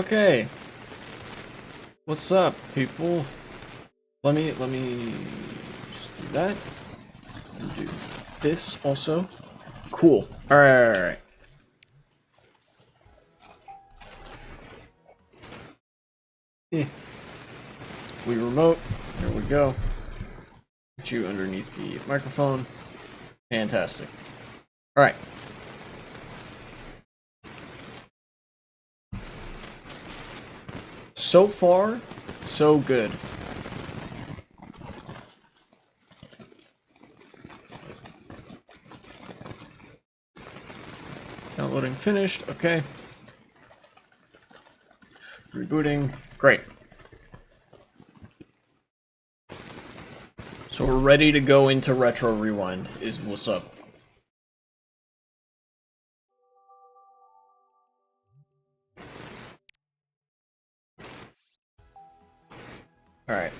Okay, what's up, people? Let me just do that and do this also. Cool. All right. Yeah. We remote. There we go. Put you underneath the microphone. Fantastic. All right. So far, so good. Downloading finished. Okay. Rebooting. Great. So we're ready to go into Retro Rewind, is what's up. Alright.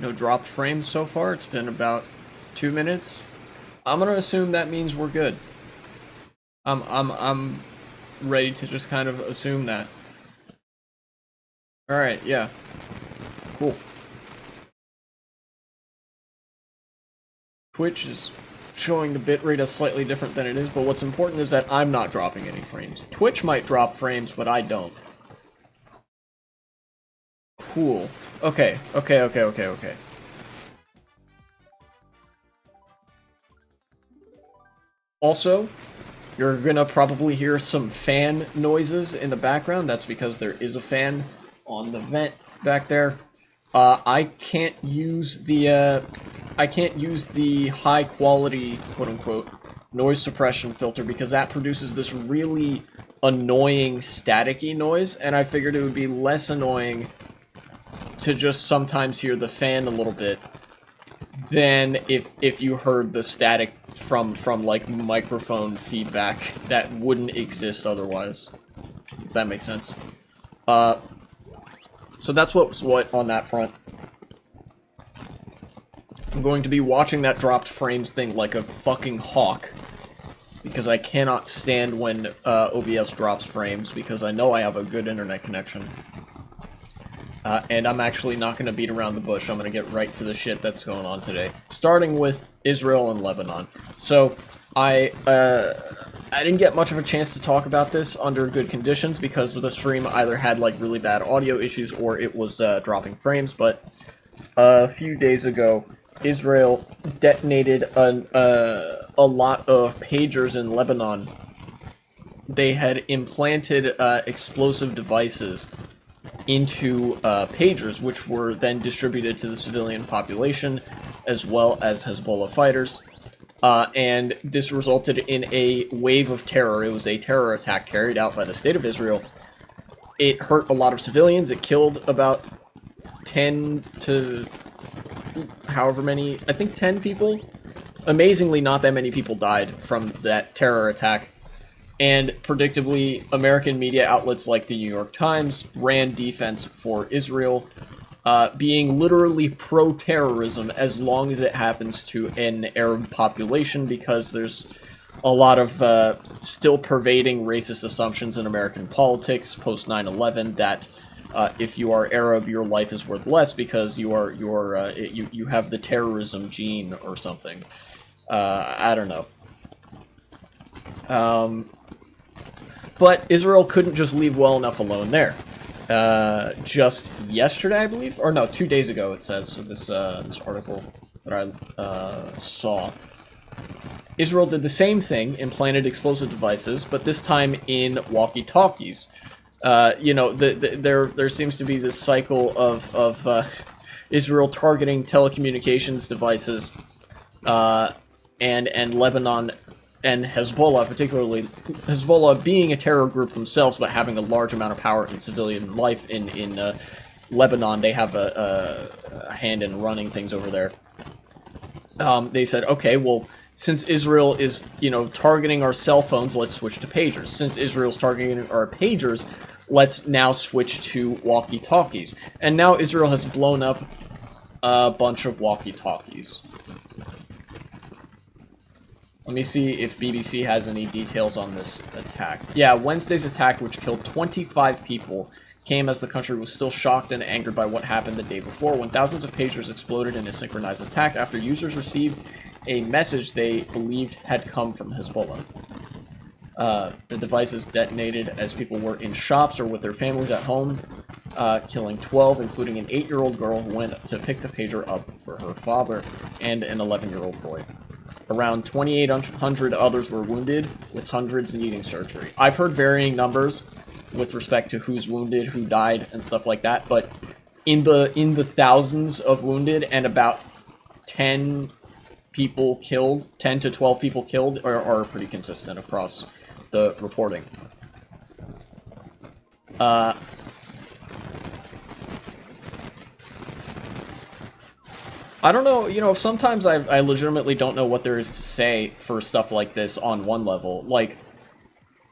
No dropped frames so far. It's been about 2 minutes. I'm gonna assume that means we're good. I'm ready to just kind of assume that. Alright, yeah. Cool. Twitch is showing the bitrate as slightly different than it is, but what's important is that I'm not dropping any frames. Twitch might drop frames, but I don't. Cool. Okay. Also, you're gonna probably hear some fan noises in the background. That's because there is a fan on the vent back there. I can't use the high quality, quote unquote, noise suppression filter because that produces this really annoying staticky noise, and I figured it would be less annoying to just sometimes hear the fan a little bit than if you heard the static from like microphone feedback that wouldn't exist otherwise, if that makes sense. So that's what on that front. I'm going to be watching that dropped frames thing like a fucking hawk, because I cannot stand when OBS drops frames, because I know I have a good internet connection. And I'm actually not going to beat around the bush. I'm going to get right to the shit that's going on today. Starting with Israel and Lebanon. So, I didn't get much of a chance to talk about this under good conditions because the stream either had like really bad audio issues or it was dropping frames, but a few days ago, Israel detonated a lot of pagers in Lebanon. They had implanted explosive devices into pagers, which were then distributed to the civilian population, as well as Hezbollah fighters. And this resulted in a wave of terror. It was a terror attack carried out by the State of Israel. It hurt a lot of civilians. It killed about 10 to however many, I think 10 people. Amazingly, not that many people died from that terror attack. And predictably, American media outlets like the New York Times ran defense for Israel, being literally pro-terrorism as long as it happens to an Arab population, because there's a lot of still pervading racist assumptions in American politics post 9/11 that if you are Arab, your life is worth less because you have the terrorism gene or something. I don't know. But Israel couldn't just leave well enough alone there. Just yesterday, I believe, or no, 2 days ago, it says, so this article that I saw. Israel did the same thing, implanted explosive devices, but this time in walkie-talkies. There seems to be this cycle of Israel targeting telecommunications devices, and Lebanon and Hezbollah, particularly Hezbollah being a terror group themselves, but having a large amount of power in civilian life in Lebanon, they have a hand in running things over there. They said, okay, well, since Israel is, targeting our cell phones, let's switch to pagers. Since Israel's targeting our pagers, let's now switch to walkie-talkies. And now Israel has blown up a bunch of walkie-talkies. Let me see if BBC has any details on this attack. Yeah, Wednesday's attack, which killed 25 people, came as the country was still shocked and angered by what happened the day before, when thousands of pagers exploded in a synchronized attack after users received a message they believed had come from Hezbollah. The devices detonated as people were in shops or with their families at home, killing 12, including an 8-year-old girl who went to pick the pager up for her father, and an 11-year-old boy. Around 2,800 others were wounded, with hundreds needing surgery. I've heard varying numbers with respect to who's wounded, who died, and stuff like that, but in the thousands of wounded and about 10 people killed, 10 to 12 people killed, are pretty consistent across the reporting. I don't know, sometimes I legitimately don't know what there is to say for stuff like this on one level. Like,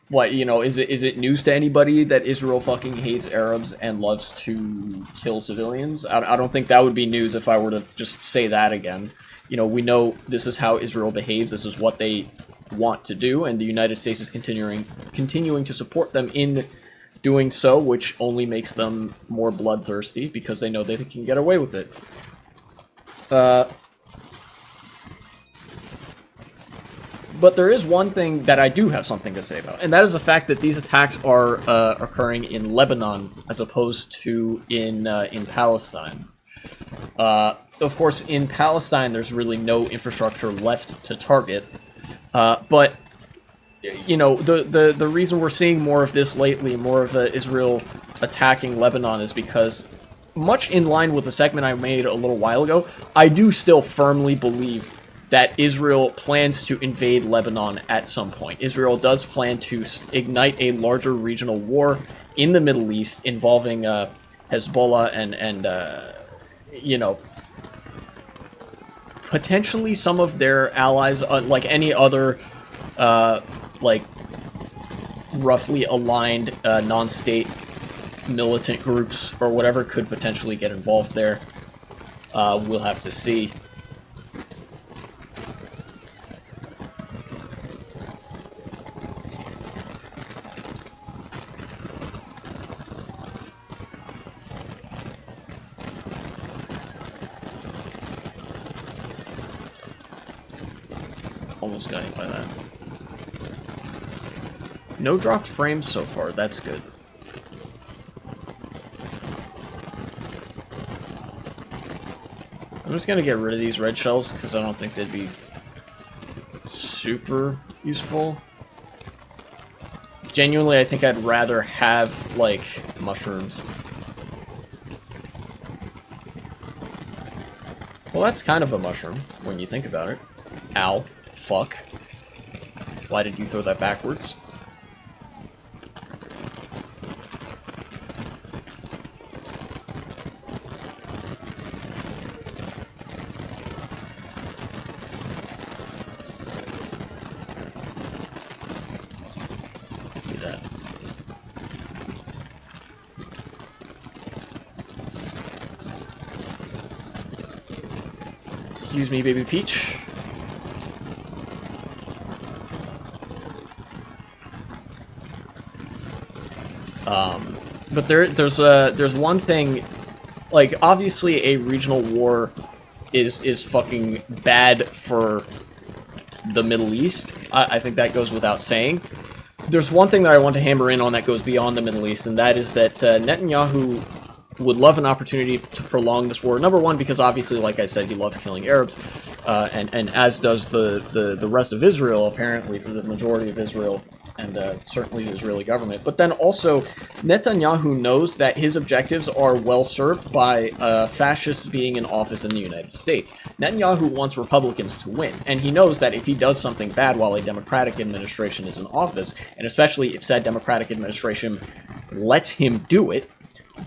what, is it news to anybody that Israel fucking hates Arabs and loves to kill civilians? I don't think that would be news if I were to just say that again. We know this is how Israel behaves, this is what they want to do, and the United States is continuing to support them in doing so, which only makes them more bloodthirsty, because they know they can get away with it. But there is one thing that I do have something to say about, and that is the fact that these attacks are occurring in Lebanon as opposed to in Palestine. Of course, in Palestine, there's really no infrastructure left to target. But the reason we're seeing more of this lately, more of Israel attacking Lebanon, is because, much in line with the segment I made a little while ago, I do still firmly believe that Israel plans to invade Lebanon at some point. Israel does plan to ignite a larger regional war in the Middle East involving Hezbollah and potentially some of their allies, like any other, roughly aligned non-state militant groups or whatever could potentially get involved there. We'll have to see. Almost got hit by that. No dropped frames so far, that's good. I'm just gonna get rid of these red shells, because I don't think they'd be super useful. Genuinely, I think I'd rather have, like, mushrooms. Well, that's kind of a mushroom, when you think about it. Ow. Fuck. Why did you throw that backwards? Do that. Excuse me, baby Peach. But there's one thing, like, obviously a regional war is fucking bad for the Middle East. I think that goes without saying. There's one thing that I want to hammer in on that goes beyond the Middle East, and that is that Netanyahu would love an opportunity to prolong this war. Number one, because obviously, like I said, he loves killing Arabs, and as does the rest of Israel, apparently, for the majority of Israel, and certainly the Israeli government. But then also, Netanyahu knows that his objectives are well served by fascists being in office in the United States. Netanyahu wants Republicans to win, and he knows that if he does something bad while a Democratic administration is in office, and especially if said Democratic administration lets him do it,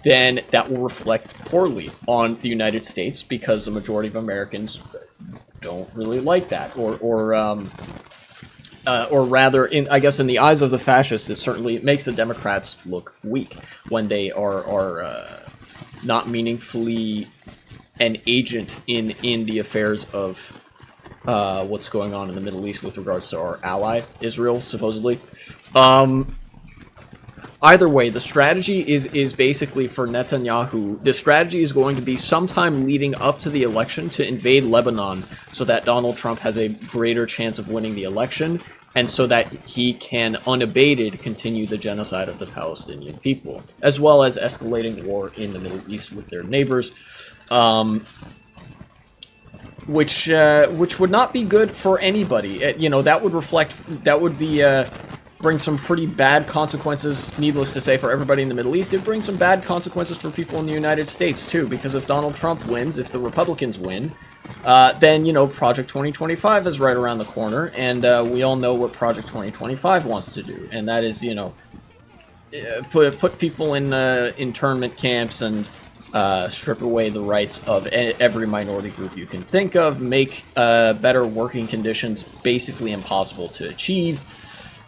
then that will reflect poorly on the United States because the majority of Americans don't really like that, or rather, I guess in the eyes of the fascists, it certainly makes the Democrats look weak when they are not meaningfully an agent in the affairs of what's going on in the Middle East with regards to our ally, Israel, supposedly. Either way, the strategy is basically for Netanyahu. The strategy is going to be sometime leading up to the election to invade Lebanon so that Donald Trump has a greater chance of winning the election and so that he can unabated continue the genocide of the Palestinian people, as well as escalating war in the Middle East with their neighbors, which would not be good for anybody. You know, that would be bring some pretty bad consequences, needless to say, for everybody in the Middle East. It brings some bad consequences for people in the United States, too, because if Donald Trump wins, if the Republicans win, then, you know, Project 2025 is right around the corner, and we all know what Project 2025 wants to do, and that is, you know, put people in internment camps and strip away the rights of every minority group you can think of, make better working conditions basically impossible to achieve,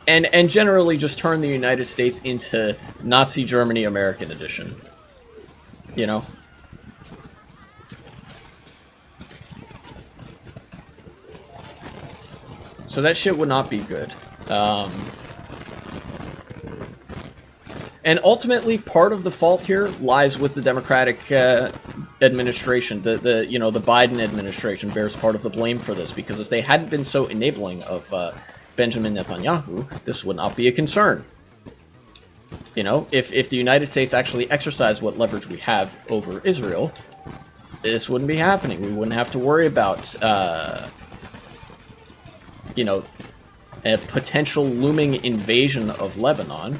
and generally just turn the United States into Nazi Germany American edition. You know? So that shit would not be good. And ultimately, part of the fault here lies with the Democratic administration. The you know, the Biden administration bears part of the blame for this, because if they hadn't been so enabling of Benjamin Netanyahu, this would not be a concern. You know, if the United States actually exercised what leverage we have over Israel, this wouldn't be happening. We wouldn't have to worry about, you know, a potential looming invasion of Lebanon.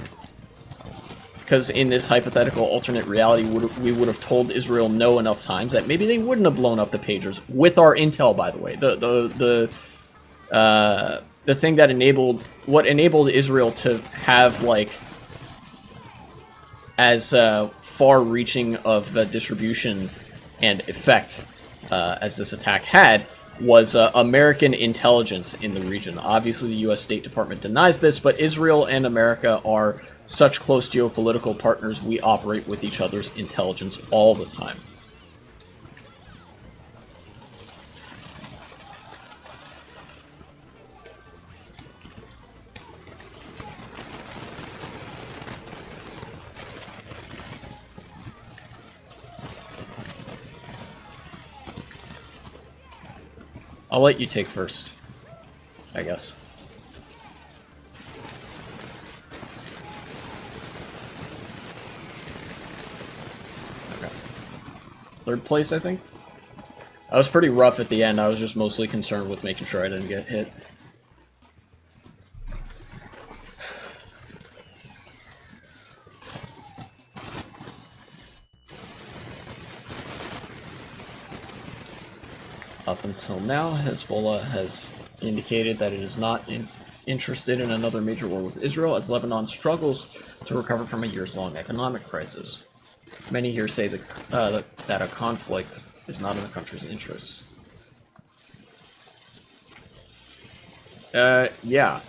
Because in this hypothetical alternate reality, we would have told Israel no enough times that maybe they wouldn't have blown up the pagers with our intel. By the way, the thing that enabled Israel to have like as far-reaching of distribution and effect as this attack had was American intelligence in the region. Obviously, the U.S. State Department denies this, but Israel and America are such close geopolitical partners. We operate with each other's intelligence all the time. I'll let you take first, I guess. Okay. Third place, I think? I was pretty rough at the end. I was just mostly concerned with making sure I didn't get hit. Up until now, Hezbollah has indicated that it is not interested in another major war with Israel, as Lebanon struggles to recover from a years-long economic crisis. Many here say that a conflict is not in the country's interests. Yeah.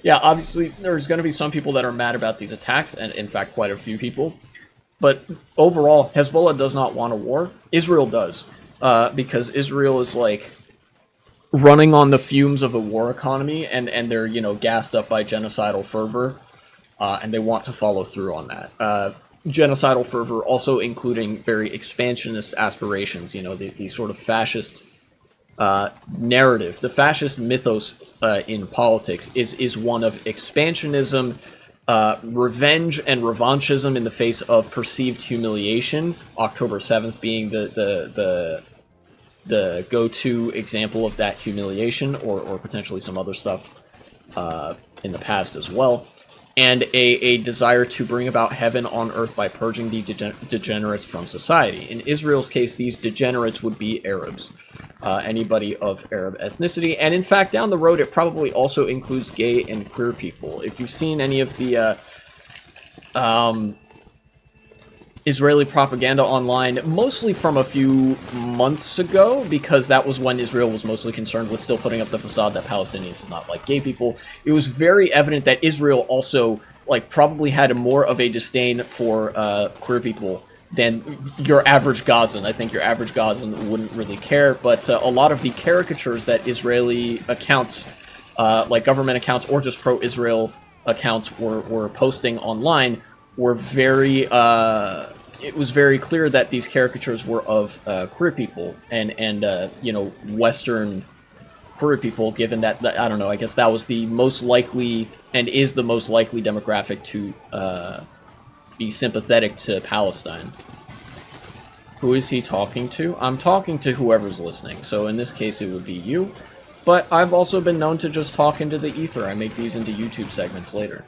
Yeah, obviously, there's going to be some people that are mad about these attacks, and in fact, quite a few people. But overall, Hezbollah does not want a war. Israel does. Because Israel is, like, running on the fumes of a war economy, and they're, you know, gassed up by genocidal fervor, and they want to follow through on that. Genocidal fervor also including very expansionist aspirations, you know, the sort of fascist narrative. The fascist mythos in politics is one of expansionism, revenge and revanchism in the face of perceived humiliation. October 7th being the go-to example of that humiliation, or potentially some other stuff in the past as well. And a desire to bring about heaven on earth by purging the degenerates from society. In Israel's case, these degenerates would be Arabs. Anybody of Arab ethnicity, and in fact, down the road, it probably also includes gay and queer people. If you've seen any of the Israeli propaganda online, mostly from a few months ago, because that was when Israel was mostly concerned with still putting up the facade that Palestinians did not like gay people. It was very evident that Israel also, like, probably had more of a disdain for queer people than your average Gazan. I think your average Gazan wouldn't really care, but a lot of the caricatures that Israeli accounts, like government accounts or just pro-Israel accounts, were posting online were very, it was very clear that these caricatures were of queer people and you know, Western queer people, given that, I don't know, I guess that was the most likely and is the most likely demographic to be sympathetic to Palestine. Who is he talking to? I'm talking to whoever's listening, so in this case it would be you, but I've also been known to just talk into the ether. I make these into YouTube segments later.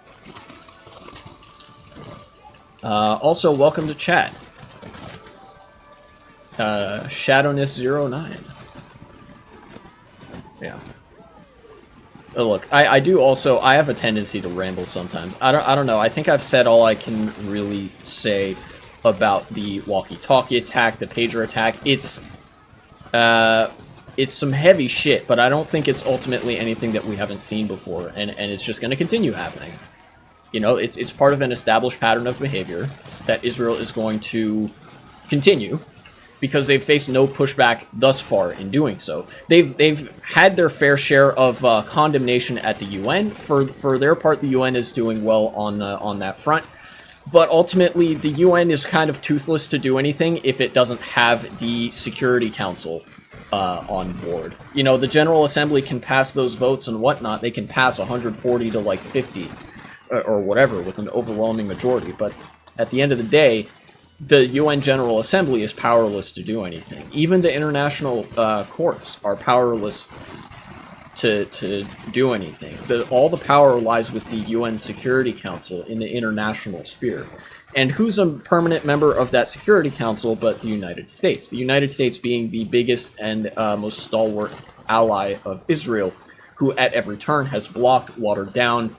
Also, welcome to chat. Shadowness09. Yeah. Oh, look, I do also, I have a tendency to ramble sometimes. I don't know, I think I've said all I can really say about the walkie-talkie attack, the pager attack. It's some heavy shit, but I don't think it's ultimately anything that we haven't seen before, and it's just going to continue happening. You know, it's part of an established pattern of behavior that Israel is going to continue because they've faced no pushback thus far in doing so. They've had their fair share of condemnation at the UN. For their part, the UN is doing well on that front. But ultimately, the UN is kind of toothless to do anything if it doesn't have the Security Council on board. You know, the General Assembly can pass those votes and whatnot. They can pass 140 to like 50. Or whatever, with an overwhelming majority, but at the end of the day, the UN General Assembly is powerless to do anything. Even the international courts are powerless to do anything. All the power lies with the UN Security Council in the international sphere. And who's a permanent member of that Security Council but the United States? The United States being the biggest and most stalwart ally of Israel, who at every turn has blocked, watered down,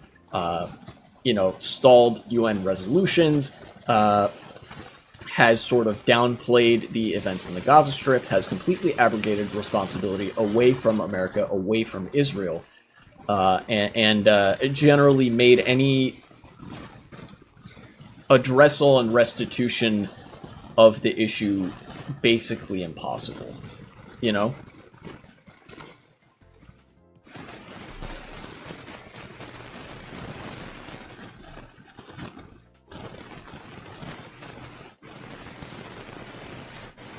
you know, stalled UN resolutions, has sort of downplayed the events in the Gaza Strip, has completely abrogated responsibility away from America, away from Israel, and generally made any addressal and restitution of the issue basically impossible, you know?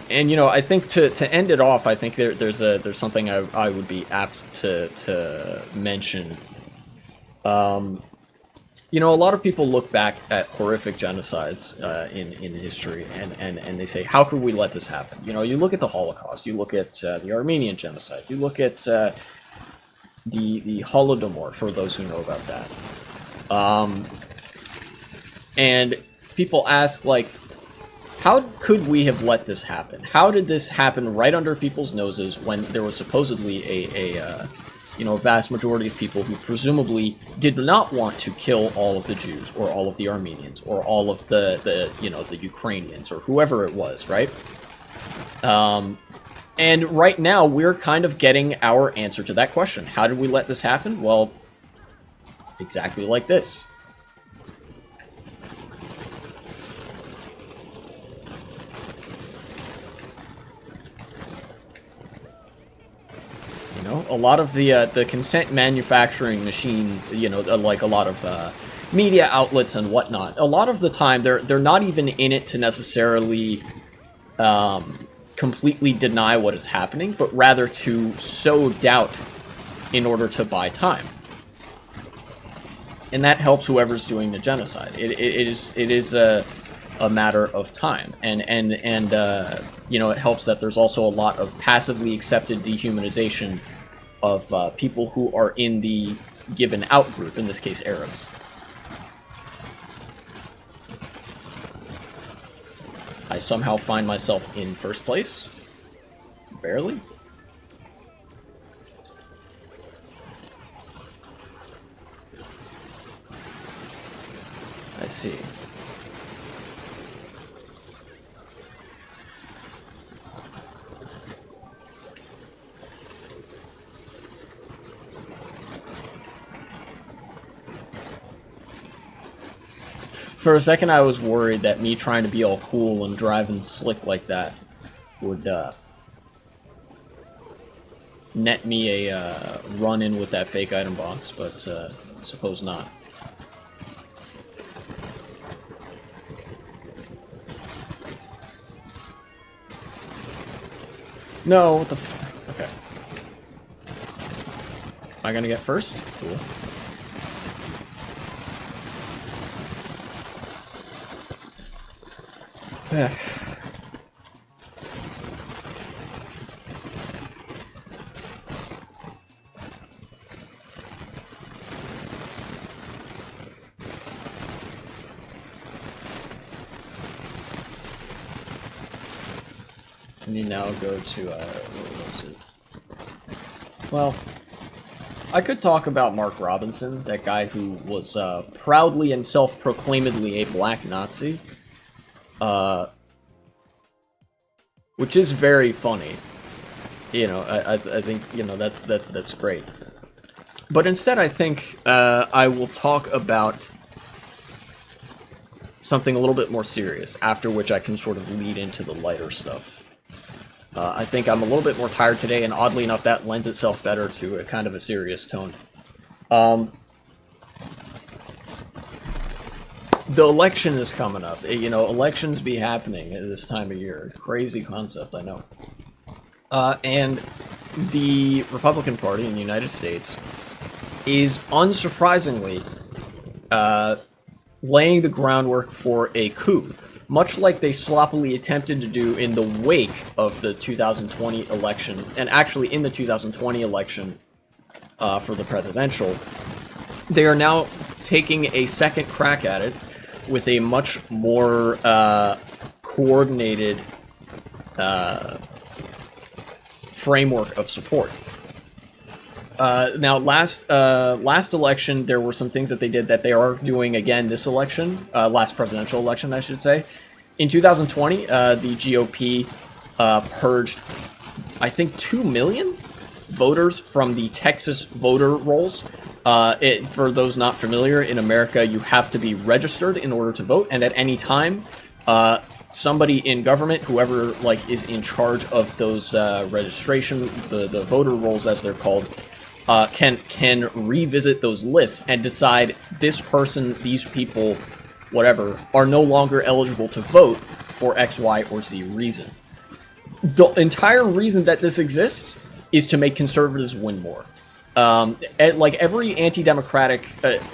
And you know, I think to end it off, I think there's something I would be apt to mention. You know, a lot of people look back at horrific genocides in history, and they say, how could we let this happen? You know, you look at the Holocaust, you look at the Armenian genocide, you look at the Holodomor, for those who know about that. And people ask, like, how could we have let this happen? How did this happen right under people's noses when there was supposedly a vast majority of people who presumably did not want to kill all of the Jews or all of the Armenians or all of the Ukrainians or whoever it was, right? And right now we're kind of getting our answer to that question. How did we let this happen? Well, exactly like this. You know, a lot of the consent manufacturing machine, you know, like a lot of media outlets and whatnot, a lot of the time they're not even in it to necessarily completely deny what is happening, but rather to sow doubt in order to buy time. And that helps whoever's doing the genocide. It is a matter of time, and you know, it helps that there's also a lot of passively accepted dehumanization of people who are in the given out group, in this case Arabs. I somehow find myself in first place. Barely. I see. For a second, I was worried that me trying to be all cool and driving slick like that would net me a run-in with that fake item box, but suppose not. No, what the f... Okay. Am I gonna get first? Cool. And you now go to, what was it? Well, I could talk about Mark Robinson, that guy who was proudly and self-proclaimedly a black Nazi. Which is very funny. You know, I think, you know, that's great. But instead, I think I will talk about something a little bit more serious, after which I can sort of lead into the lighter stuff. I think I'm a little bit more tired today, and oddly enough, that lends itself better to a kind of a serious tone. The election is coming up. You know, elections be happening at this time of year. Crazy concept, I know. And the Republican Party in the United States is unsurprisingly laying the groundwork for a coup, much like they sloppily attempted to do in the wake of the 2020 election, and actually in the 2020 election for the presidential. They are now taking a second crack at it with a much more coordinated framework of support. Now, last election, there were some things that they did that they are doing again this election, last presidential election, I should say. In 2020, the GOP purged, I think, 2 million voters from the Texas voter rolls. For those not familiar, in America, you have to be registered in order to vote, and at any time, somebody in government, whoever like is in charge of those registration, the voter rolls as they're called, can revisit those lists and decide this person, these people, whatever, are no longer eligible to vote for X, Y, or Z reason. The entire reason that this exists is to make conservatives win more. Like every anti-democratic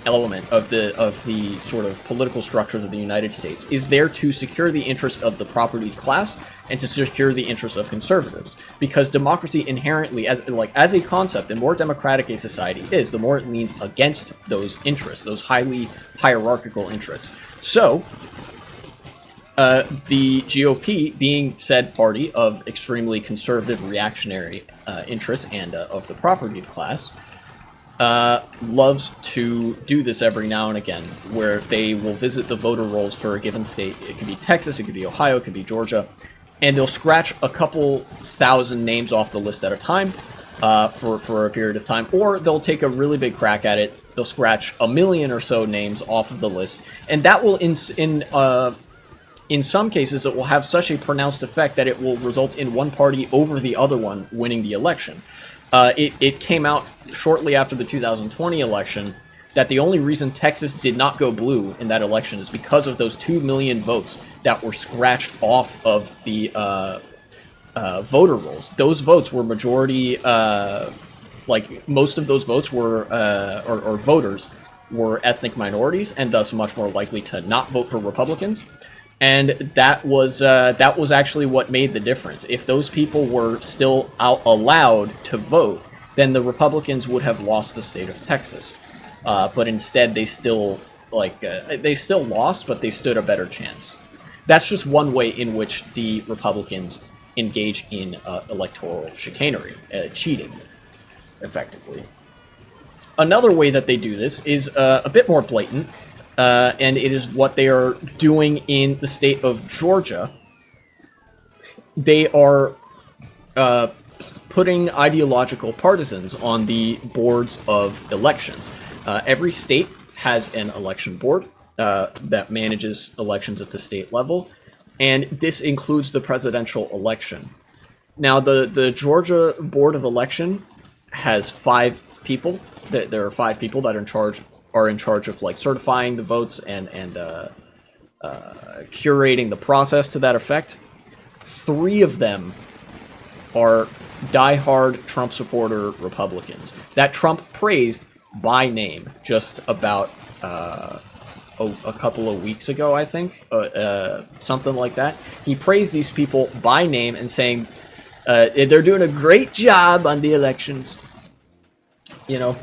element of the sort of political structures of the United States is there to secure the interests of the propertied class and to secure the interests of conservatives. Because democracy inherently, as a concept, the more democratic a society is, the more it leans against those interests, those highly hierarchical interests. So, the GOP, being said party of extremely conservative, reactionary interests and of the property class, loves to do this every now and again, where they will visit the voter rolls for a given state. It could be Texas, it could be Ohio, it could be Georgia, and they'll scratch a couple thousand names off the list at a time for a period of time, or they'll take a really big crack at it. They'll scratch 1 million or so names off of the list, and that will, in some cases, it will have such a pronounced effect that it will result in one party over the other one winning the election. It came out shortly after the 2020 election that the only reason Texas did not go blue in that election is because of those 2 million votes that were scratched off of the voter rolls. Those votes were majority, like most of those votes were, or voters were ethnic minorities and thus much more likely to not vote for Republicans. And that was actually what made the difference. If those people were still allowed to vote, then the Republicans would have lost the state of Texas. But instead, they still lost, but they stood a better chance. That's just one way in which the Republicans engage in electoral chicanery, cheating, effectively. Another way that they do this is a bit more blatant. And it is what they are doing in the state of Georgia. They are putting ideological partisans on the boards of elections. Every state has an election board. that manages elections at the state level, and this includes the presidential election. Now, the Georgia Board of Election has 5 people. There are 5 people that are in charge of like certifying the votes and curating the process to that effect. 3 of them are diehard Trump supporter Republicans that Trump praised by name just about a couple of weeks ago, I think, something like that. He praised these people by name and saying they're doing a great job on the elections, you know,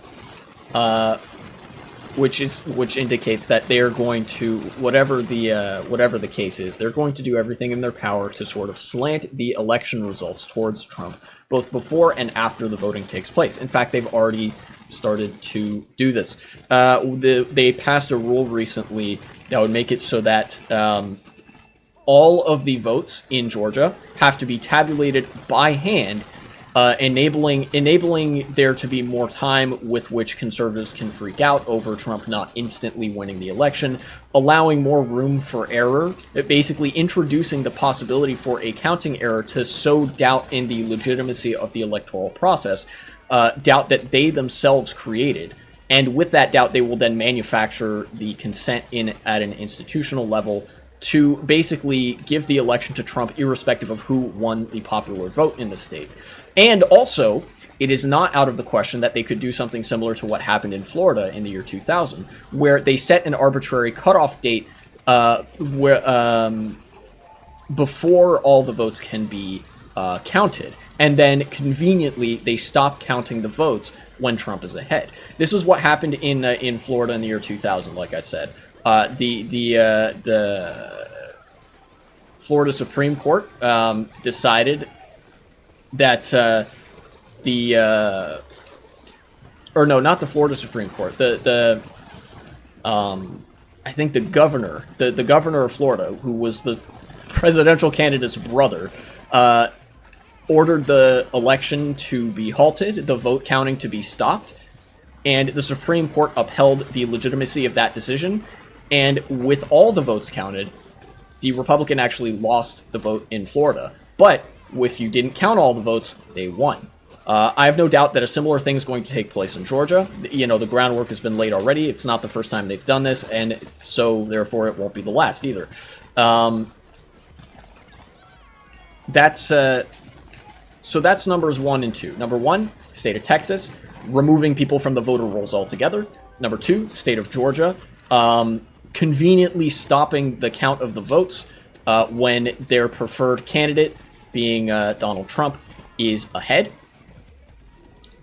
which indicates that they're going to, whatever the case is, they're going to do everything in their power to sort of slant the election results towards Trump, both before and after the voting takes place. In fact, they've already started to do this. They passed a rule recently that would make it so that all of the votes in Georgia have to be tabulated by hand, enabling there to be more time with which conservatives can freak out over Trump not instantly winning the election, allowing more room for error, basically introducing the possibility for a counting error to sow doubt in the legitimacy of the electoral process, doubt that they themselves created. And with that doubt, they will then manufacture the consent at an institutional level to basically give the election to Trump irrespective of who won the popular vote in the state. And also, it is not out of the question that they could do something similar to what happened in Florida in the year 2000, where they set an arbitrary cutoff date before all the votes can be counted. And then, conveniently, they stop counting the votes when Trump is ahead. This is what happened in Florida in the year 2000, like I said. The Florida Supreme Court decided that or no, not the Florida Supreme Court. I think the governor of Florida, who was the presidential candidate's brother, ordered the election to be halted, the vote counting to be stopped, and the Supreme Court upheld the legitimacy of that decision. And with all the votes counted, the Republican actually lost the vote in Florida. But if you didn't count all the votes, they won. I have no doubt that a similar thing is going to take place in Georgia. You know, the groundwork has been laid already. It's not the first time they've done this, and so therefore it won't be the last either. So that's numbers 1 and 2. Number 1, state of Texas, removing people from the voter rolls altogether. Number 2, state of Georgia, conveniently stopping the count of the votes when their preferred candidate, being Donald Trump, is ahead.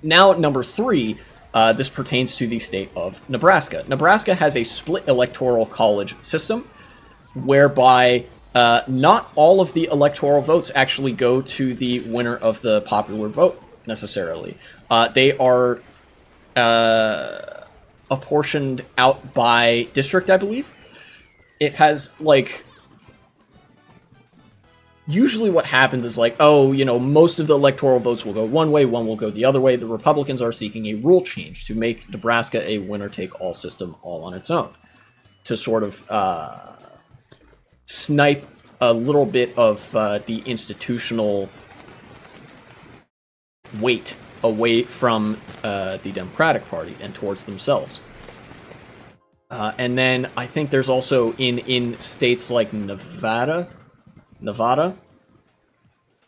Now, number 3, this pertains to the state of Nebraska. Nebraska has a split electoral college system whereby not all of the electoral votes actually go to the winner of the popular vote, necessarily. They are apportioned out by district, I believe. It has, like... Usually what happens is like, oh, you know, most of the electoral votes will go one way, one will go the other way. The Republicans are seeking a rule change to make Nebraska a winner-take-all system all on its own, to sort of snipe a little bit of the institutional weight away from the Democratic Party and towards themselves. And then I think there's also in states like Nevada,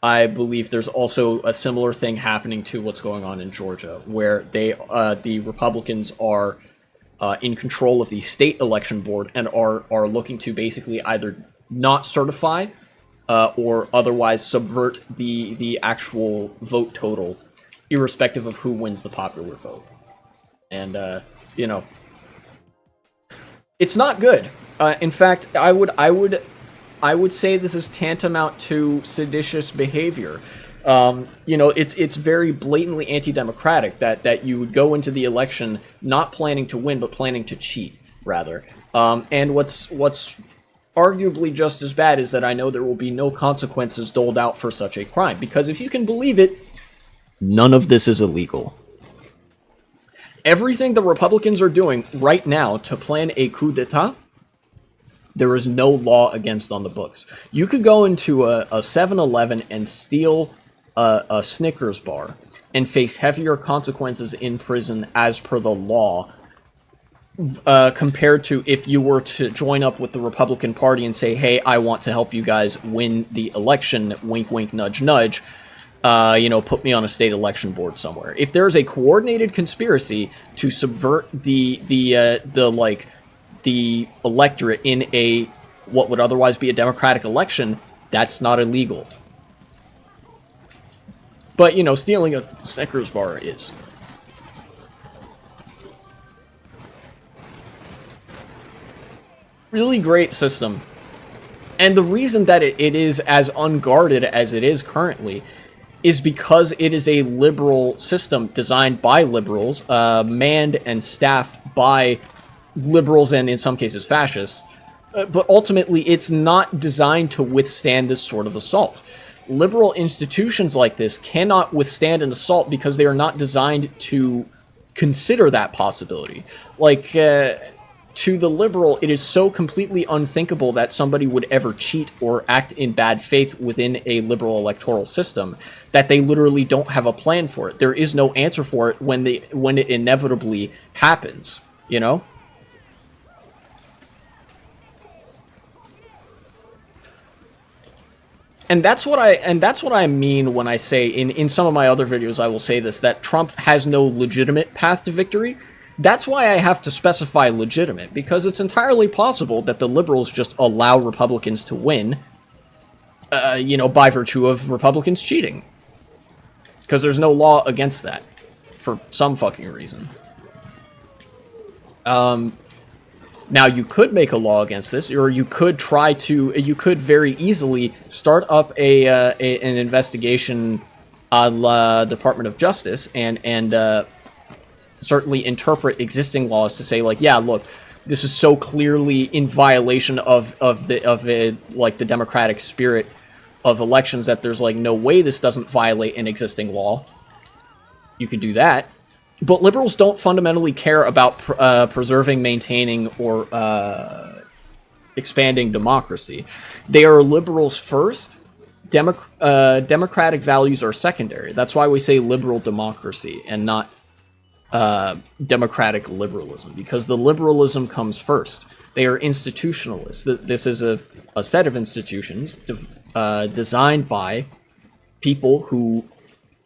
I believe there's also a similar thing happening to what's going on in Georgia, where the Republicans are in control of the state election board and are looking to basically either not certify or otherwise subvert the actual vote total, irrespective of who wins the popular vote. And you know, it's not good. In fact, I would say this is tantamount to seditious behavior. You know, it's very blatantly anti-democratic that you would go into the election not planning to win, but planning to cheat, rather. And what's arguably just as bad is that I know there will be no consequences doled out for such a crime, because if you can believe it, none of this is illegal. Everything the Republicans are doing right now to plan a coup d'etat There is no law against on the books. You could go into a 7-Eleven and steal a Snickers bar and face heavier consequences in prison as per the law, compared to if you were to join up with the Republican Party and say, hey, I want to help you guys win the election, wink, wink, nudge, nudge, put me on a state election board somewhere. If there's a coordinated conspiracy to subvert the electorate in a what would otherwise be a democratic election, that's not illegal. But, stealing a Snickers bar is. Really great system. And the reason that it is as unguarded as it is currently is because it is a liberal system designed by liberals, manned and staffed by liberals and in some cases fascists, but ultimately it's not designed to withstand this sort of assault. Liberal institutions like this cannot withstand an assault because they are not designed to consider that possibility. Like, to the liberal, it is so completely unthinkable that somebody would ever cheat or act in bad faith within a liberal electoral system that they literally don't have a plan for it. There is no answer for it when it inevitably happens, And that's what I mean when I say in some of my other videos I will say this, that Trump has no legitimate path to victory. That's why I have to specify legitimate, because it's entirely possible that the liberals just allow Republicans to win, by virtue of Republicans cheating. Because there's no law against that, for some fucking reason. Now, you could make a law against this, or you could very easily start up an investigation on the Department of Justice and certainly interpret existing laws to say, like, yeah, look, this is so clearly in violation of the democratic spirit of elections that there's like no way this doesn't violate an existing law. You could do that. But liberals don't fundamentally care about preserving, maintaining, or expanding democracy. They are liberals first. Democratic values are secondary. That's why we say liberal democracy and not democratic liberalism, because the liberalism comes first. They are institutionalists. This is a set of institutions designed by people who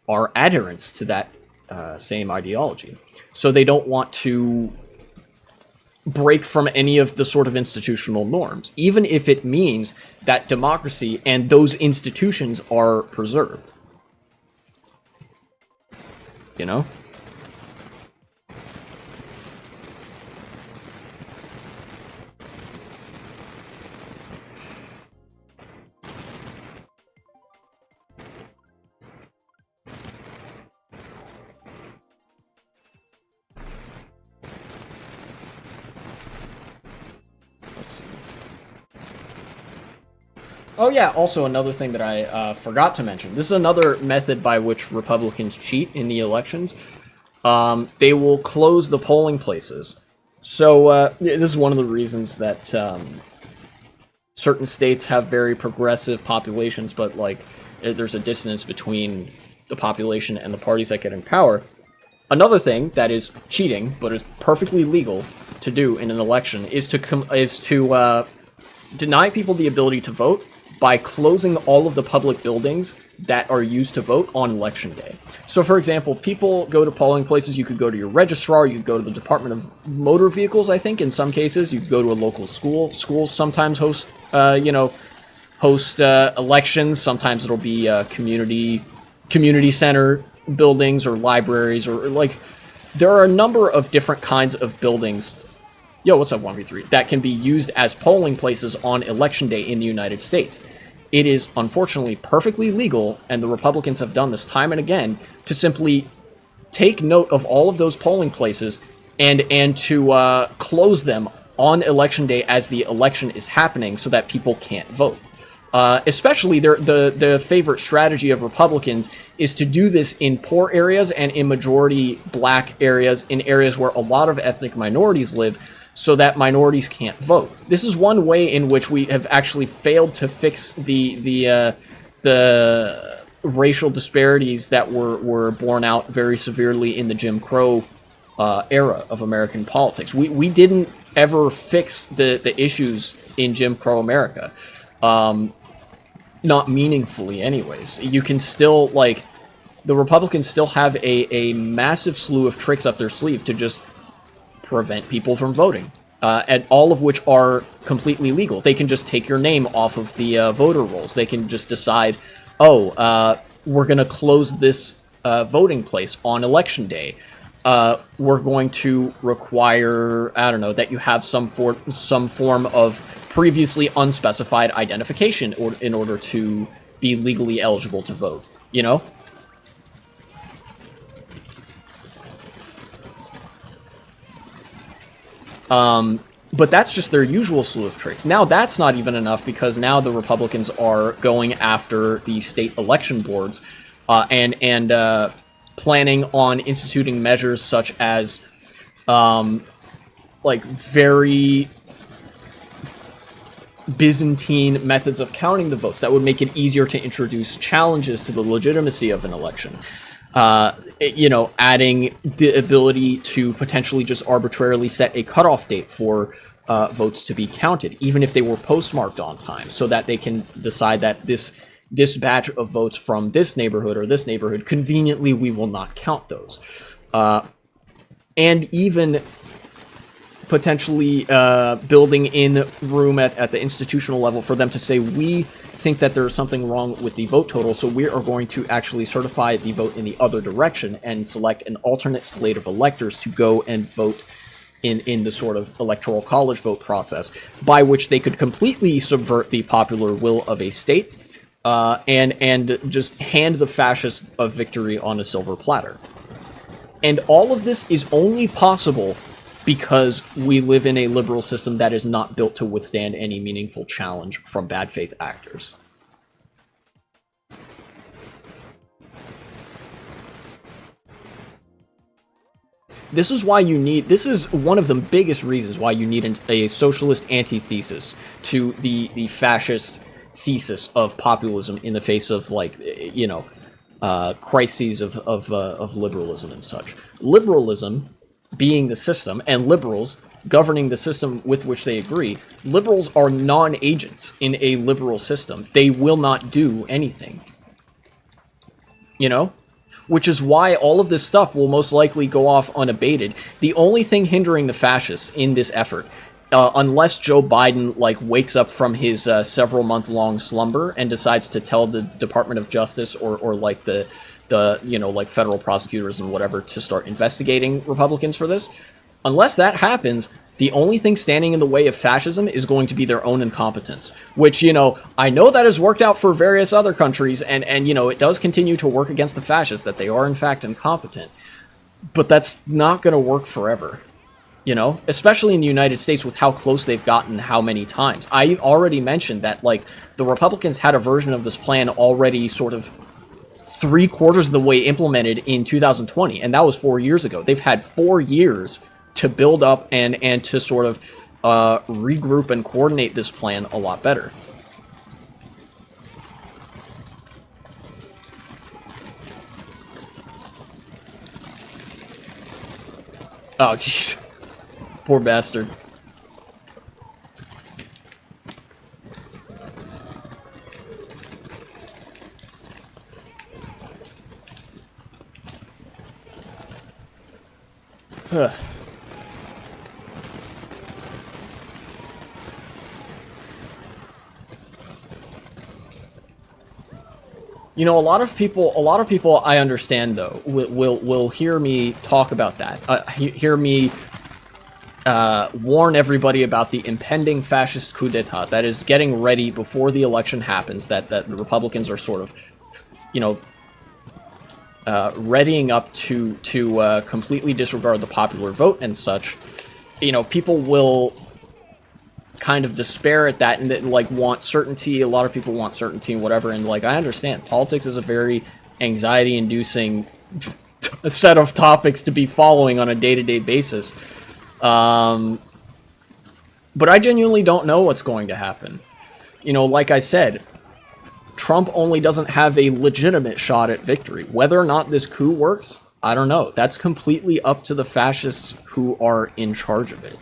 are adherents to that same ideology. So they don't want to break from any of the sort of institutional norms, even if it means that democracy and those institutions are preserved. Oh yeah, also another thing that I forgot to mention. This is another method by which Republicans cheat in the elections. They will close the polling places. So this is one of the reasons that certain states have very progressive populations, but like there's a dissonance between the population and the parties that get in power. Another thing that is cheating, but is perfectly legal to do in an election, is to deny people the ability to vote by closing all of the public buildings that are used to vote on election day. So, for example, people go to polling places. You could go to your registrar. You could go to the Department of Motor Vehicles, I think, in some cases. You could go to a local school. Schools sometimes host elections. Sometimes it'll be community center buildings or libraries, or like there are a number of different kinds of buildings. Yo, what's up, 1v3? That can be used as polling places on election day in the United States. It is, unfortunately, perfectly legal, and the Republicans have done this time and again, to simply take note of all of those polling places and to close them on election day as the election is happening so that people can't vote. Especially the favorite strategy of Republicans is to do this in poor areas and in majority black areas, in areas where a lot of ethnic minorities live, so that minorities can't vote. This is one way in which we have actually failed to fix the racial disparities that were borne out very severely in the Jim Crow era of American politics. We didn't ever fix the issues in Jim Crow America. Not meaningfully anyways. You can still, like, the Republicans still have a massive slew of tricks up their sleeve to just prevent people from voting. And all of which are completely legal. They can just take your name off of the voter rolls. They can just decide, oh, we're going to close this voting place on election day. We're going to require, I don't know, that you have some form of previously unspecified identification in order to be legally eligible to vote, you know? But that's just their usual slew of tricks. Now that's not even enough, because now the Republicans are going after the state election boards and planning on instituting measures such as like very Byzantine methods of counting the votes that would make it easier to introduce challenges to the legitimacy of an election. You know, adding the ability to potentially just arbitrarily set a cutoff date for votes to be counted, even if they were postmarked on time, so that they can decide that this batch of votes from this neighborhood or this neighborhood, conveniently, we will not count those. And even potentially building in room at the institutional level for them to say, we think that there's something wrong with the vote total, so we are going to actually certify the vote in the other direction and select an alternate slate of electors to go and vote in the sort of electoral college vote process, by which they could completely subvert the popular will of a state and just hand the fascists a victory on a silver platter. And all of this is only possible because we live in a liberal system that is not built to withstand any meaningful challenge from bad faith actors. This is why you need, this is one of the biggest reasons why you need a socialist antithesis to the fascist thesis of populism in the face of, like, you know, crises of liberalism and such. Liberalism being the system, and liberals governing the system with which they agree. Liberals are non-agents in a liberal system. They will not do anything. You know? Which is why all of this stuff will most likely go off unabated. The only thing hindering the fascists in this effort, unless Joe Biden, like, wakes up from his several-month-long slumber and decides to tell the Department of Justice or like the you know, like, federal prosecutors and whatever to start investigating Republicans for this. Unless that happens, the only thing standing in the way of fascism is going to be their own incompetence. Which, you know, I know that has worked out for various other countries, and you know, it does continue to work against the fascists, that they are in fact incompetent. But that's not going to work forever. You know? Especially in the United States with how close they've gotten how many times. I already mentioned that, like, the Republicans had a version of this plan already sort of 3/4 of the way implemented in 2020, and that was 4 years ago. They've had 4 years to build up and to sort of regroup and coordinate this plan a lot better. Oh, jeez. Poor bastard. Huh. You know, a lot of people I understand, though, will hear me talk about that. Hear me warn everybody about the impending fascist coup d'etat that is getting ready before the election happens, that the Republicans are sort of, you know, readying up to completely disregard the popular vote and such. You know, people will kind of despair at that and like want certainty. A lot of people want certainty and whatever, and like, I understand politics is a very anxiety inducing set of topics to be following on a day-to-day basis. But I genuinely don't know what's going to happen. You know, like I said, Trump only doesn't have a legitimate shot at victory. Whether or not this coup works, I don't know. That's completely up to the fascists who are in charge of it.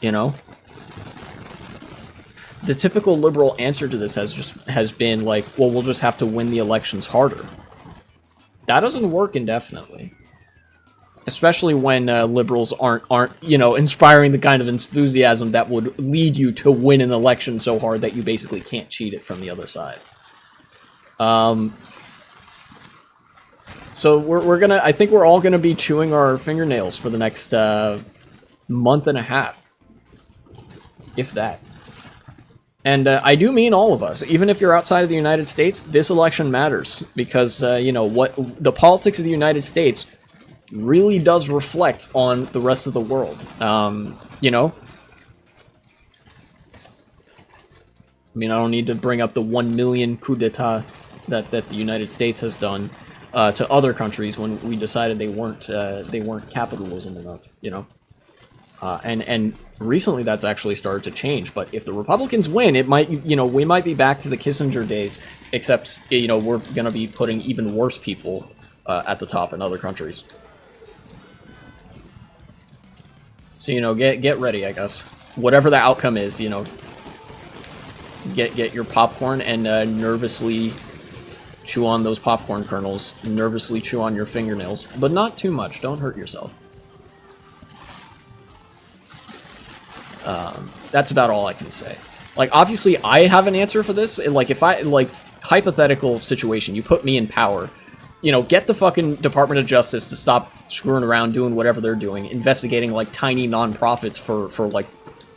You know? The typical liberal answer to this has been like, well, we'll just have to win the elections harder. That doesn't work indefinitely. Especially when liberals aren't you know, inspiring the kind of enthusiasm that would lead you to win an election so hard that you basically can't cheat it from the other side. So we're gonna, I think we're all gonna be chewing our fingernails for the next month and a half, if that. And I do mean all of us. Even if you're outside of the United States, this election matters because you know what, the politics of the United States really does reflect on the rest of the world. You know, I mean, I don't need to bring up the 1 million coup d'etat that the United States has done to other countries when we decided they weren't capitalism enough. You know, and recently that's actually started to change. But if the Republicans win, it might, you know, we might be back to the Kissinger days, except, you know, we're gonna be putting even worse people at the top in other countries. So, you know, get ready, I guess. Whatever the outcome is, you know, get your popcorn and nervously chew on those popcorn kernels, nervously chew on your fingernails, but not too much. Don't hurt yourself. That's about all I can say. Like, obviously, I have an answer for this. Like, if I, like, hypothetical situation, you put me in power, you know, get the fucking Department of Justice to stop screwing around doing whatever they're doing, investigating, like, tiny non-profits for like,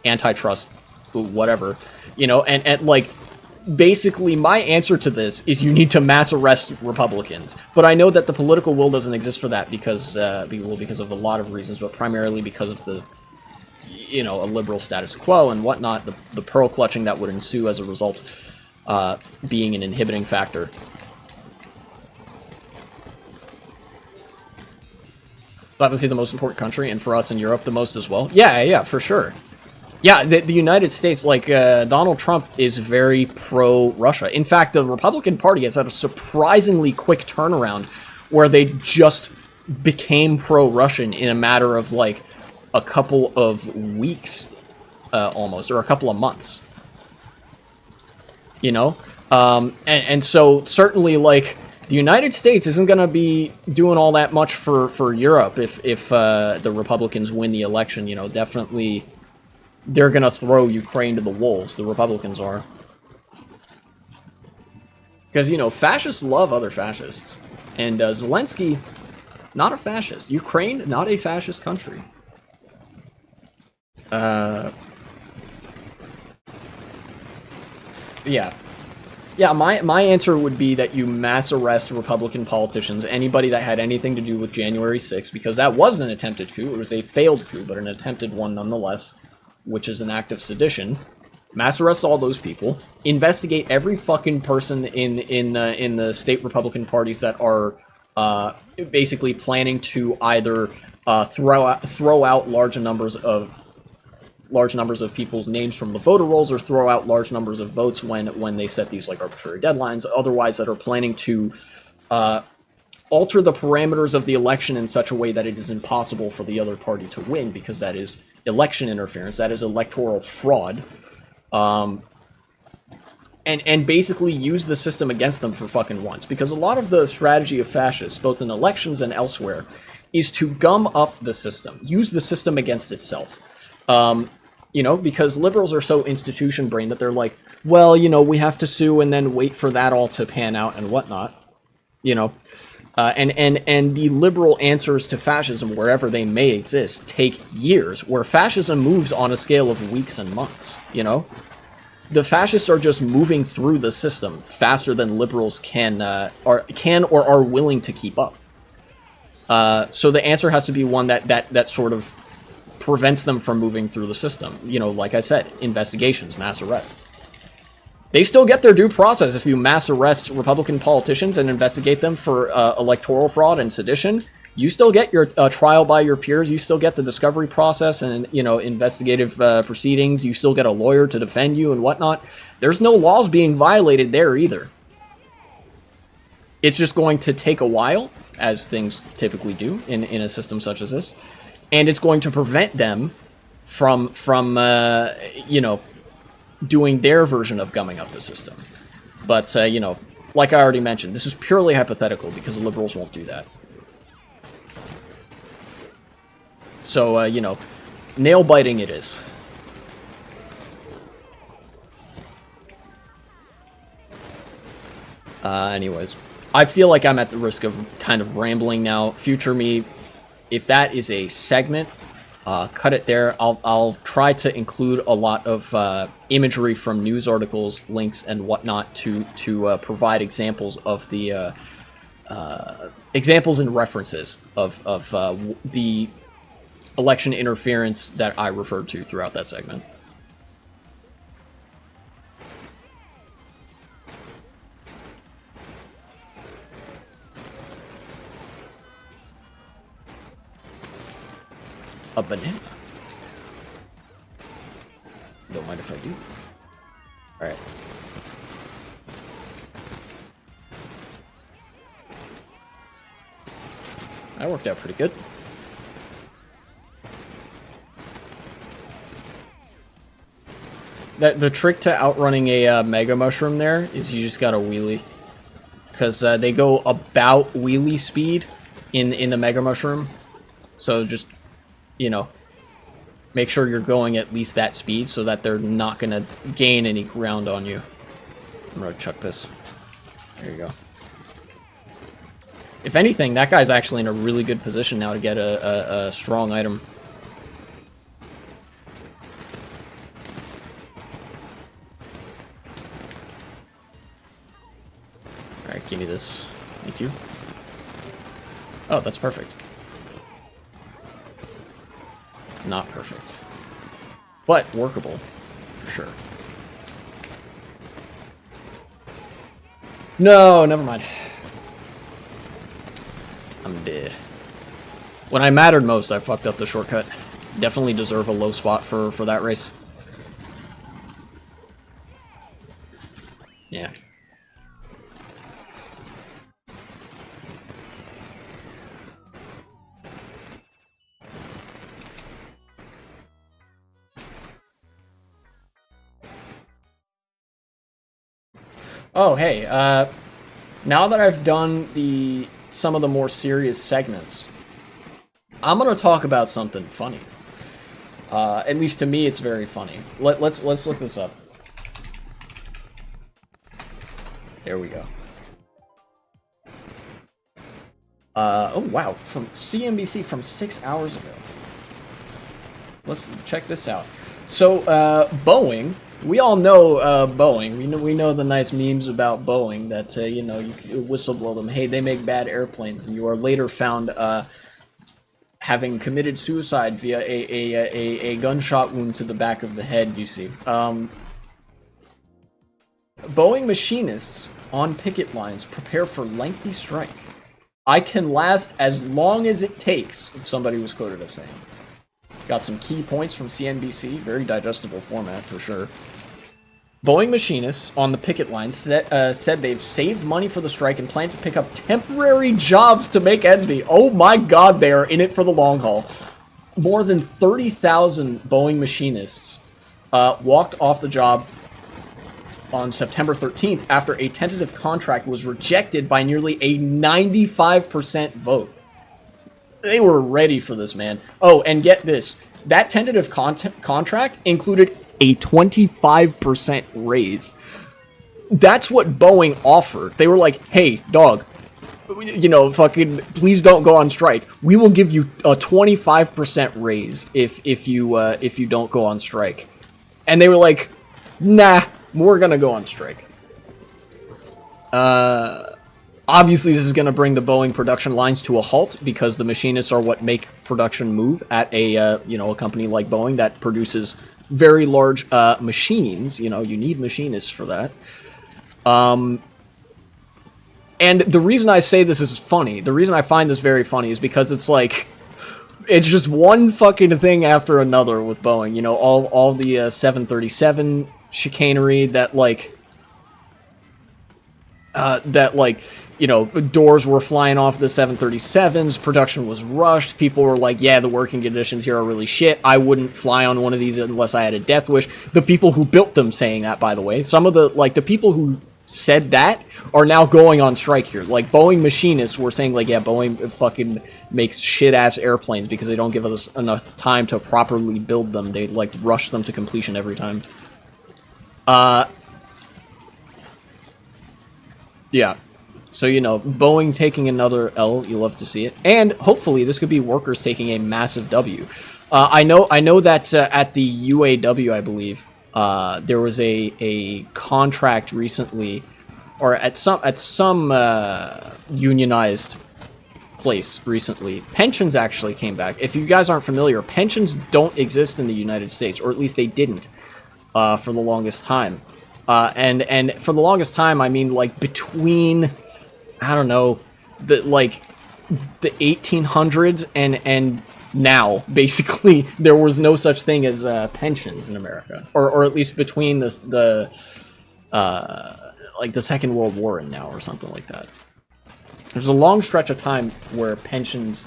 antitrust, whatever, you know, and like, basically, my answer to this is you need to mass arrest Republicans. But I know that the political will doesn't exist for that because of a lot of reasons, but primarily because of the, you know, a liberal status quo and whatnot, the pearl clutching that would ensue as a result being an inhibiting factor. It's obviously the most important country, and for us in Europe, the most as well. Yeah, for sure. Yeah, the United States, like, Donald Trump is very pro-Russia. In fact, the Republican Party has had a surprisingly quick turnaround where they just became pro-Russian in a matter of, like, a couple of weeks, almost, or a couple of months. You know? And so, certainly, like, the United States isn't going to be doing all that much for Europe if the Republicans win the election. You know, definitely they're going to throw Ukraine to the wolves, the Republicans are. Because, you know, fascists love other fascists. And Zelensky, not a fascist. Ukraine, not a fascist country. Yeah. Yeah, my answer would be that you mass arrest Republican politicians, anybody that had anything to do with January 6th, because that was an attempted coup. It was a failed coup, but an attempted one nonetheless, which is an act of sedition. Mass arrest all those people. Investigate every fucking person in the state Republican parties that are basically planning to either throw out large numbers of people's names from the voter rolls, or throw out large numbers of votes when they set these, like, arbitrary deadlines. Otherwise, that are planning to alter the parameters of the election in such a way that it is impossible for the other party to win, because that is election interference, that is electoral fraud, and basically use the system against them for fucking once. Because a lot of the strategy of fascists, both in elections and elsewhere, is to gum up the system, use the system against itself. You know, because liberals are so institution-brained that they're like, well, you know, we have to sue and then wait for that all to pan out and whatnot. You know, and the liberal answers to fascism, wherever they may exist, take years, where fascism moves on a scale of weeks and months, you know? The fascists are just moving through the system faster than liberals can or are willing to keep up. So the answer has to be one that sort of prevents them from moving through the system. You know, like I said, investigations, mass arrests. They still get their due process if you mass arrest Republican politicians and investigate them for electoral fraud and sedition. You still get your trial by your peers. You still get the discovery process and, you know, investigative proceedings. You still get a lawyer to defend you and whatnot. There's no laws being violated there either. It's just going to take a while, as things typically do in a system such as this, and it's going to prevent them from you know, doing their version of gumming up the system. But you know, like I already mentioned, this is purely hypothetical because the liberals won't do that. So you know, nail biting it is. Anyways, I feel like I'm at the risk of kind of rambling now. Future me, if that is a segment, cut it there. I'll try to include a lot of imagery from news articles, links, and whatnot to provide examples of the examples and references of the election interference that I referred to throughout that segment. A banana. Don't mind if I do. Alright. That worked out pretty good. The trick to outrunning a Mega Mushroom there is you just gotta wheelie. Because they go about wheelie speed in the Mega Mushroom. So just, you know, make sure you're going at least that speed so that they're not gonna gain any ground on you. I'm gonna chuck this. There you go. If anything, that guy's actually in a really good position now to get a strong item. Alright, give me this. Thank you. Oh, that's perfect. Not perfect. But workable, for sure. No, never mind. I'm dead. When I mattered most, I fucked up the shortcut. Definitely deserve a low spot for that race. Yeah. Oh, hey, now that I've done some of the more serious segments, I'm gonna talk about something funny. At least to me, it's very funny. Let's look this up. There we go. Oh wow, from CNBC from 6 hours ago. Let's check this out. So, Boeing. We all know Boeing. We know the nice memes about Boeing that you know, you whistleblow them. Hey, they make bad airplanes, and you are later found having committed suicide via a gunshot wound to the back of the head. You see, Boeing machinists on picket lines prepare for lengthy strike. I can last as long as it takes. If somebody was quoted as saying. Got some key points from CNBC. Very digestible format, for sure. Boeing machinists on the picket line said they've saved money for the strike and plan to pick up temporary jobs to make ends meet. Oh my god, they are in it for the long haul. More than 30,000 Boeing machinists walked off the job on September 13th after a tentative contract was rejected by nearly a 95% vote. They were ready for this, man. Oh, and get this. That tentative contract included a 25% raise. That's what Boeing offered. They were like, hey, dog, you know, fucking, please don't go on strike. We will give you a 25% raise if you don't go on strike. And they were like, nah, we're gonna go on strike. Obviously, this is going to bring the Boeing production lines to a halt because the machinists are what make production move at a you know, a company like Boeing that produces very large machines. You know, you need machinists for that. And the reason I say this is funny, the reason I find this very funny is because it's like, it's just one fucking thing after another with Boeing. You know, all the 737 chicanery that like, you know, doors were flying off the 737s, production was rushed, people were like, yeah, the working conditions here are really shit, I wouldn't fly on one of these unless I had a death wish. The people who built them saying that, by the way, some of the, like, the people who said that are now going on strike here. Like, Boeing machinists were saying, like, yeah, Boeing fucking makes shit-ass airplanes because they don't give us enough time to properly build them. They, like, rush them to completion every time. Yeah. So, you know, Boeing taking another L, you love to see it. And hopefully this could be workers taking a massive W. I know that at the UAW, I believe, there was a contract recently, or at some unionized place recently. Pensions actually came back. If you guys aren't familiar, pensions don't exist in the United States, or at least they didn't for the longest time. And for the longest time, I mean, like, between, I don't know, the 1800s and now, basically, there was no such thing as pensions in America, or at least between the Second World War and now, or something like that. There's a long stretch of time where pensions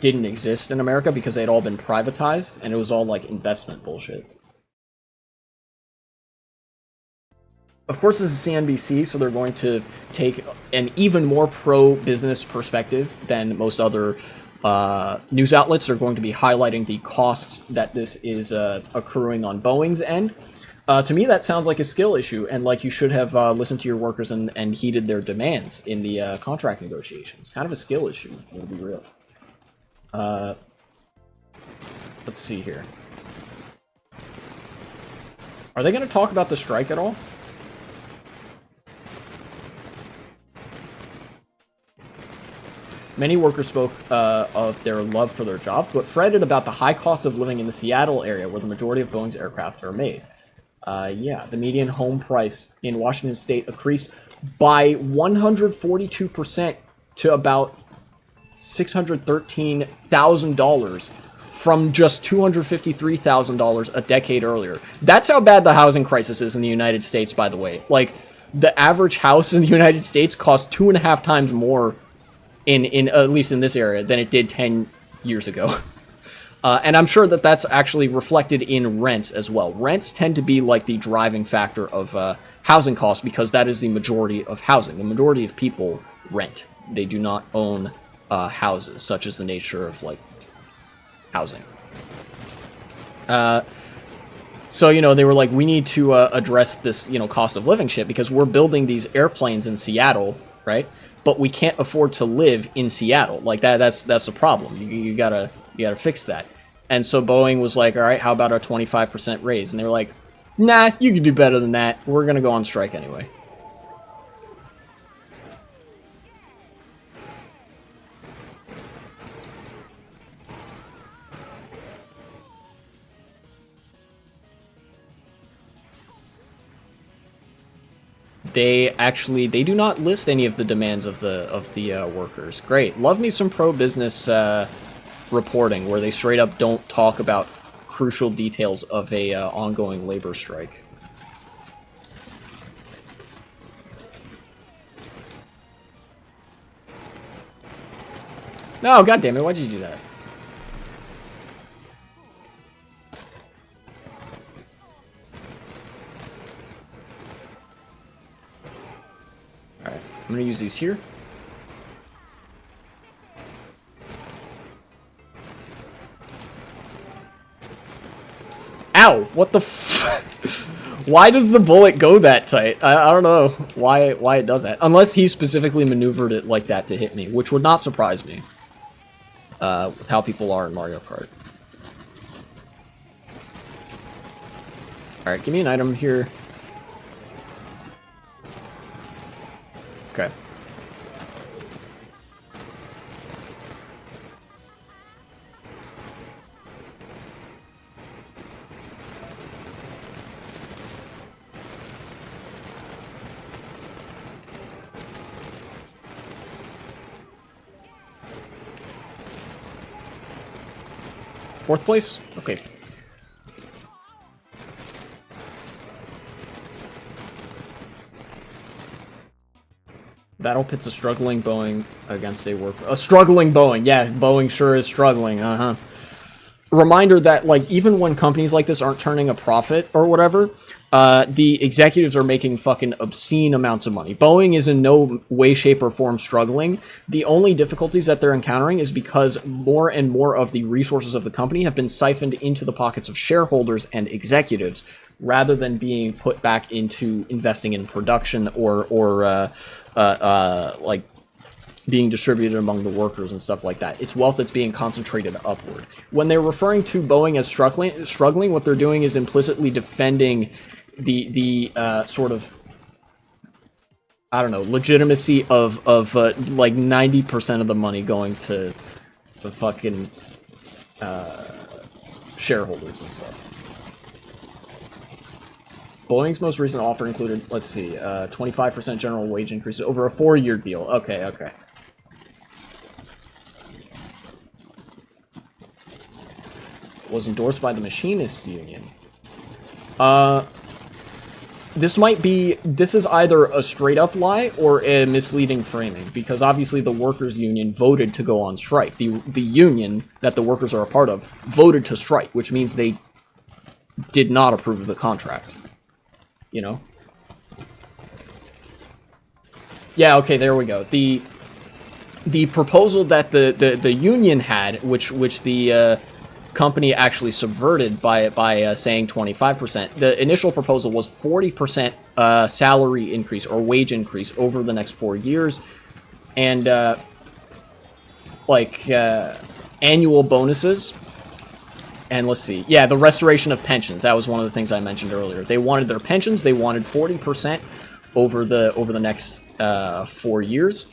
didn't exist in America because they had all been privatized, and it was all like investment bullshit. Of course, this is CNBC, so they're going to take an even more pro-business perspective than most other news outlets. They're going to be highlighting the costs that this is accruing on Boeing's end. To me, that sounds like a skill issue, and like you should have listened to your workers and heeded their demands in the contract negotiations. Kind of a skill issue, to be real. Let's see here. Are they going to talk about the strike at all? Many workers spoke of their love for their job, but fretted about the high cost of living in the Seattle area where the majority of Boeing's aircraft are made. Yeah, the median home price in Washington state increased by 142% to about $613,000 from just $253,000 a decade earlier. That's how bad the housing crisis is in the United States, by the way. Like, the average house in the United States costs 2.5 times more in at least in this area than it did 10 years ago. And I'm sure that that's actually reflected in rents as well. Rents tend to be like the driving factor of housing costs because that is the majority of housing. The majority of people rent. They do not own houses, such as the nature of, like, housing. So, you know, they were like, we need to address this, you know, cost of living shit because we're building these airplanes in Seattle, right? But we can't afford to live in Seattle. Like, that's the problem. You gotta fix that. And so Boeing was like, all right, how about a 25% raise? And they were like, nah, you can do better than that. We're gonna go on strike anyway. They do not list any of the demands of the workers. Great. Love me some pro-business reporting where they straight up don't talk about crucial details of a ongoing labor strike. No, goddammit, why'd you do that? Alright, I'm gonna use these here. Ow! What the f- Why does the bullet go that tight? I don't know why it does that. Unless he specifically maneuvered it like that to hit me, which would not surprise me. With how people are in Mario Kart. Alright, give me an item here. Okay. 4th place? Okay. Battle pits a struggling Boeing against a struggling Boeing. Yeah, Boeing sure is struggling. Reminder that, like, even when companies like this aren't turning a profit or whatever, the executives are making fucking obscene amounts of money. Boeing is in no way, shape, or form struggling. The only difficulties that they're encountering is because more and more of the resources of the company have been siphoned into the pockets of shareholders and executives, rather than being put back into investing in production or like being distributed among the workers and stuff like that. It's wealth that's being concentrated upward. When they're referring to Boeing as struggling, what they're doing is implicitly defending the sort of, I don't know, legitimacy of like 90% of the money going to the fucking shareholders and stuff. Boeing's most recent offer included, let's see, 25% general wage increase over a 4-year deal. Okay, okay. Was endorsed by the Machinists Union. This is either a straight-up lie or a misleading framing, because obviously the workers' union voted to go on strike. The union that the workers are a part of voted to strike, which means they did not approve of the contract. You know? Yeah, okay, there we go. The proposal that the union had, which the company actually subverted by saying 25%. The initial proposal was 40% salary increase or wage increase over the next 4 years, and annual bonuses. And let's see, yeah, the restoration of pensions. That was one of the things I mentioned earlier. They wanted their pensions. They wanted 40% over the next 4 years,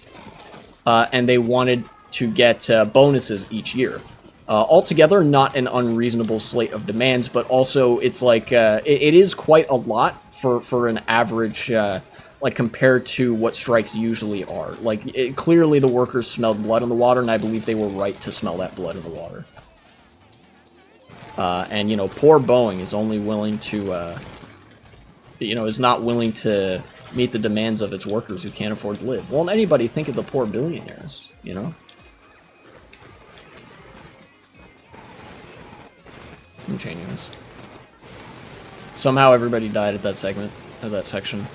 and they wanted to get bonuses each year. Altogether, not an unreasonable slate of demands, but also it's like it is quite a lot for an average, like compared to what strikes usually are. Like clearly, the workers smelled blood in the water, and I believe they were right to smell that blood in the water. And you know, poor Boeing is only willing to, is not willing to meet the demands of its workers who can't afford to live. Won't anybody think of the poor billionaires? You know. I'm changing this. Somehow everybody died at that segment, of that section.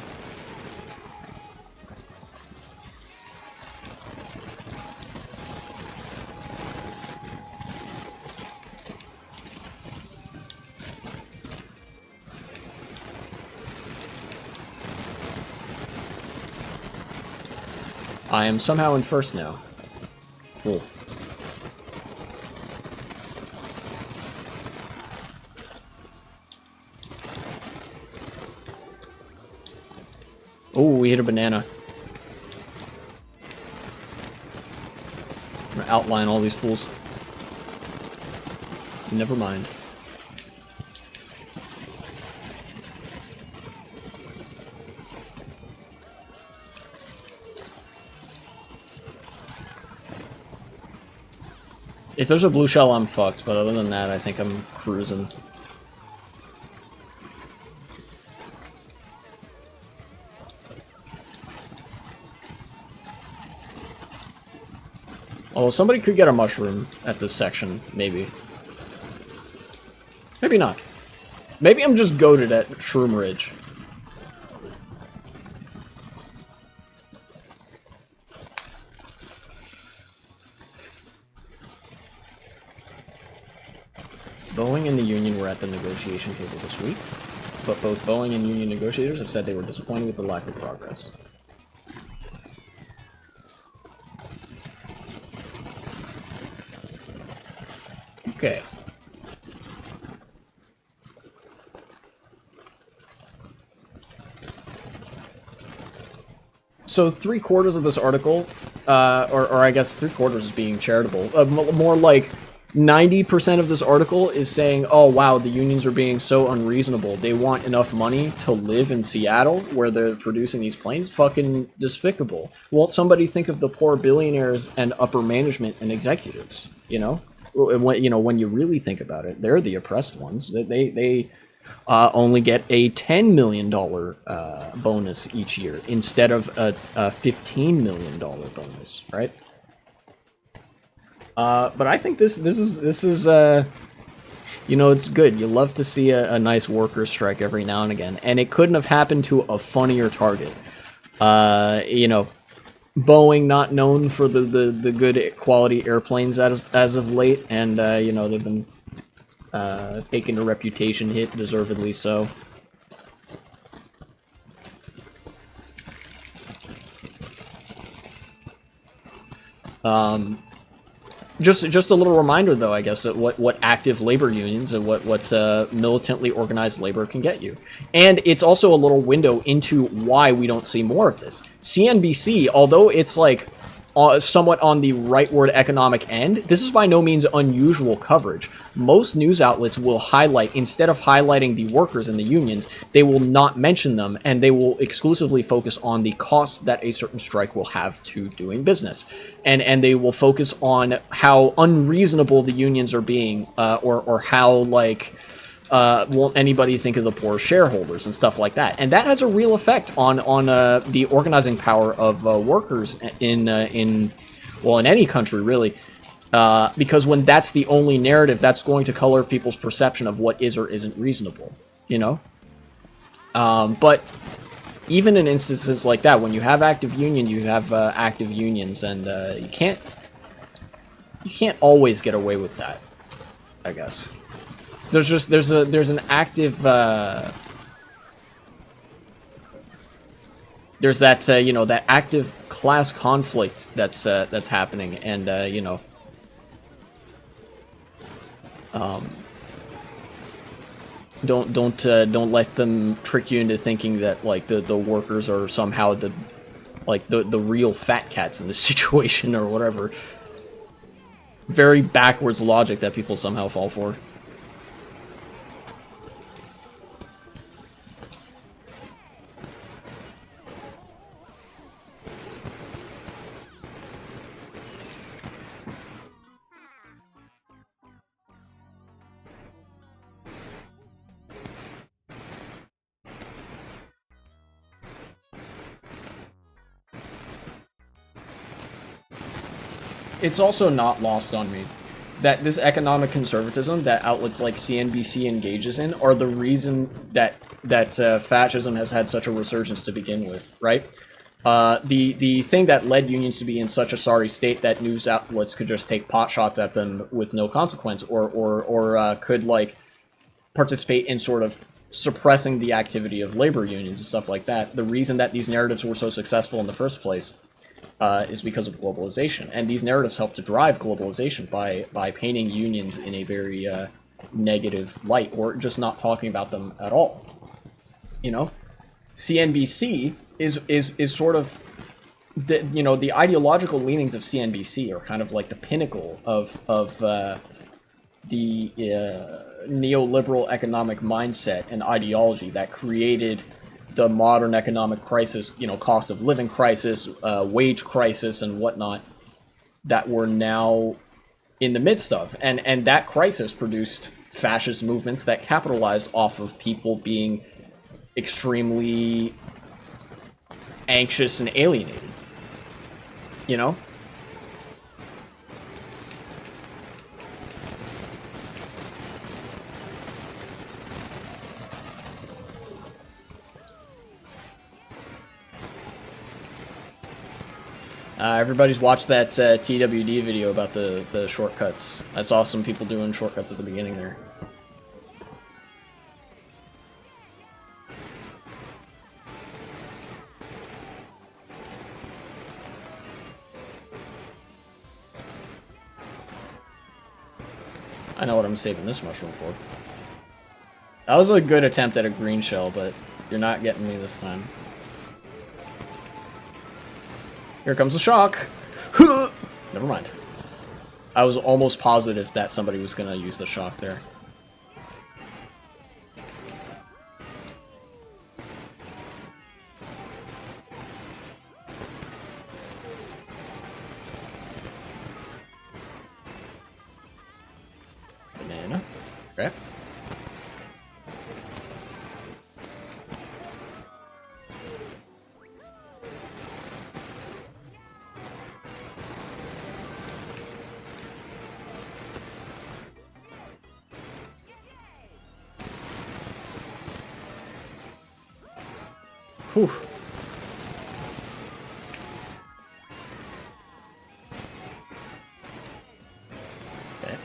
I am somehow in first now. Cool. Oh, we hit a banana. I'm gonna outline all these fools. Never mind. If there's a blue shell, I'm fucked, but other than that, I think I'm cruising. Oh, somebody could get a mushroom at this section, maybe. Maybe not. Maybe I'm just goated at Shroom Ridge. Boeing and the union were at the negotiation table this week, but both Boeing and union negotiators have said they were disappointed with the lack of progress. Okay. So 3/4 of this article, or I guess 3/4 is being charitable, more like 90% of this article is saying, oh wow, the unions are being so unreasonable. They want enough money to live in Seattle where they're producing these planes. Fucking despicable. Won't somebody think of the poor billionaires and upper management and executives, you know? when when you really think about it, they're the oppressed ones. They only get a $10 million bonus each year instead of a $15 million bonus, right? But I think this is it's good. You love to see a nice worker strike every now and again, and it couldn't have happened to a funnier target. Boeing not known for the good quality airplanes as of late, and they've been taking a reputation hit, deservedly so. Just a little reminder, though, I guess, that what active labor unions and what militantly organized labor can get you. And it's also a little window into why we don't see more of this. CNBC, although it's like somewhat on the rightward economic end, this is by no means unusual coverage. Most news outlets will highlight, instead of highlighting the workers and the unions, they will not mention them, and they will exclusively focus on the cost that a certain strike will have to doing business. And they will focus on how unreasonable the unions are being, or how, won't anybody think of the poor shareholders and stuff like that. And that has a real effect on the organizing power of workers in any country, really. Because when that's the only narrative, that's going to color people's perception of what is or isn't reasonable, But even in instances like that, when you have active union, you have active unions, and you can't always get away with that, I guess. There's an active there's that that active class conflict that's happening, and don't let them trick you into thinking that the workers are somehow the real fat cats in this situation or whatever. Very backwards logic that people somehow fall for. It's also not lost on me that this economic conservatism that outlets like CNBC engages in are the reason that fascism has had such a resurgence to begin with, right? The thing that led unions to be in such a sorry state that news outlets could just take pot shots at them with no consequence, or could participate in sort of suppressing the activity of labor unions and stuff like that. The reason that these narratives were so successful in the first place is because of globalization, and these narratives help to drive globalization by painting unions in a very negative light, or just not talking about them at all. CNBC is sort of the ideological leanings of CNBC are kind of like the pinnacle of the neoliberal economic mindset and ideology that created the modern economic crisis, cost of living crisis, wage crisis, and whatnot that we're now in the midst of. And that crisis produced fascist movements that capitalized off of people being extremely anxious and alienated. Everybody's watched that TWD video about the shortcuts. I saw some people doing shortcuts at the beginning there. I know what I'm saving this mushroom for. That was a good attempt at a green shell, but you're not getting me this time. Here comes the shock. Never mind. I was almost positive that somebody was going to use the shock there. Whew. Okay.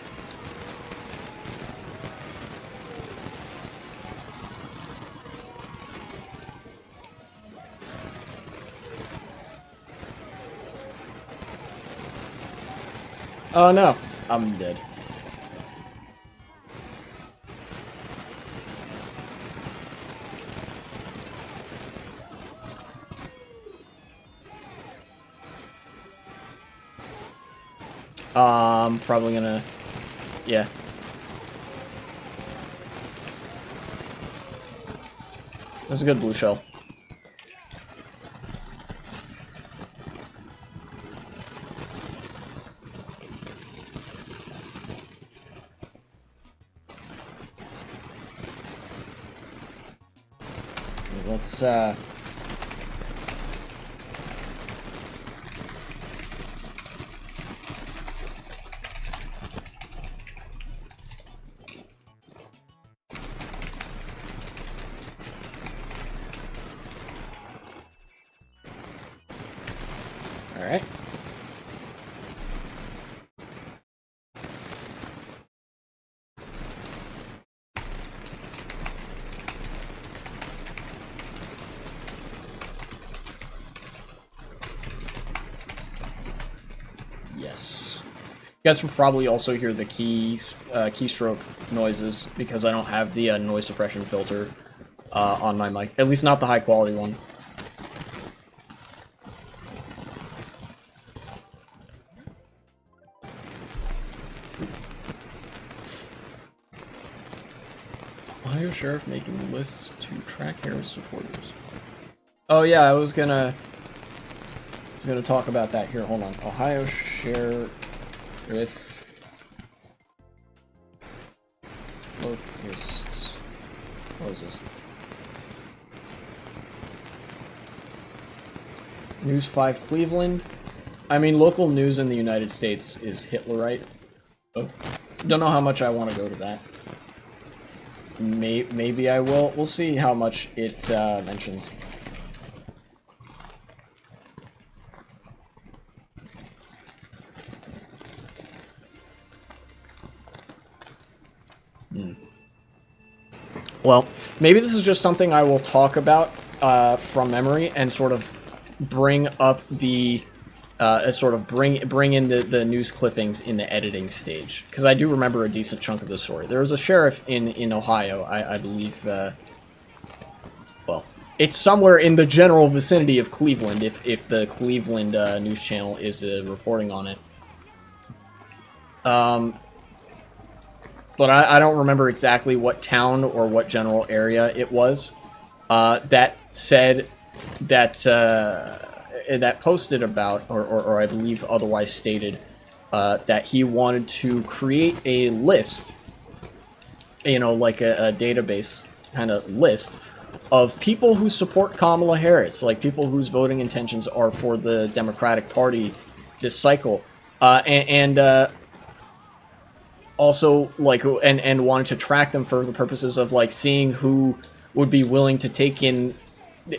Oh no, I'm dead. I'm probably gonna... Yeah. That's a good blue shell. Let's, Alright. Yes. You guys can probably also hear the keystroke noises because I don't have the noise suppression filter on my mic. At least not the high quality one. Ohio Sheriff making lists to track Harris supporters. Oh yeah, I was gonna talk about that here. Hold on. Ohio Sheriff locusts. What is this? News 5 Cleveland. I mean, local news in the United States is Hitlerite. Oh, don't know how much I want to go to that. Maybe I will. We'll see how much it mentions. Well, maybe this is just something I will talk about from memory and sort of bring up the bring in the news clippings in the editing stage, because I do remember a decent chunk of the story. There was a sheriff in Ohio, I believe. Well, it's somewhere in the general vicinity of Cleveland, if the Cleveland news channel is reporting on it. But I don't remember exactly what town or what general area it was that said that that posted about, or I believe otherwise stated, that he wanted to create a list, you know, like a database kind of list of people who support Kamala Harris, like people whose voting intentions are for the Democratic Party this cycle, and also, like, and wanted to track them for the purposes of, like, seeing who would be willing to take in,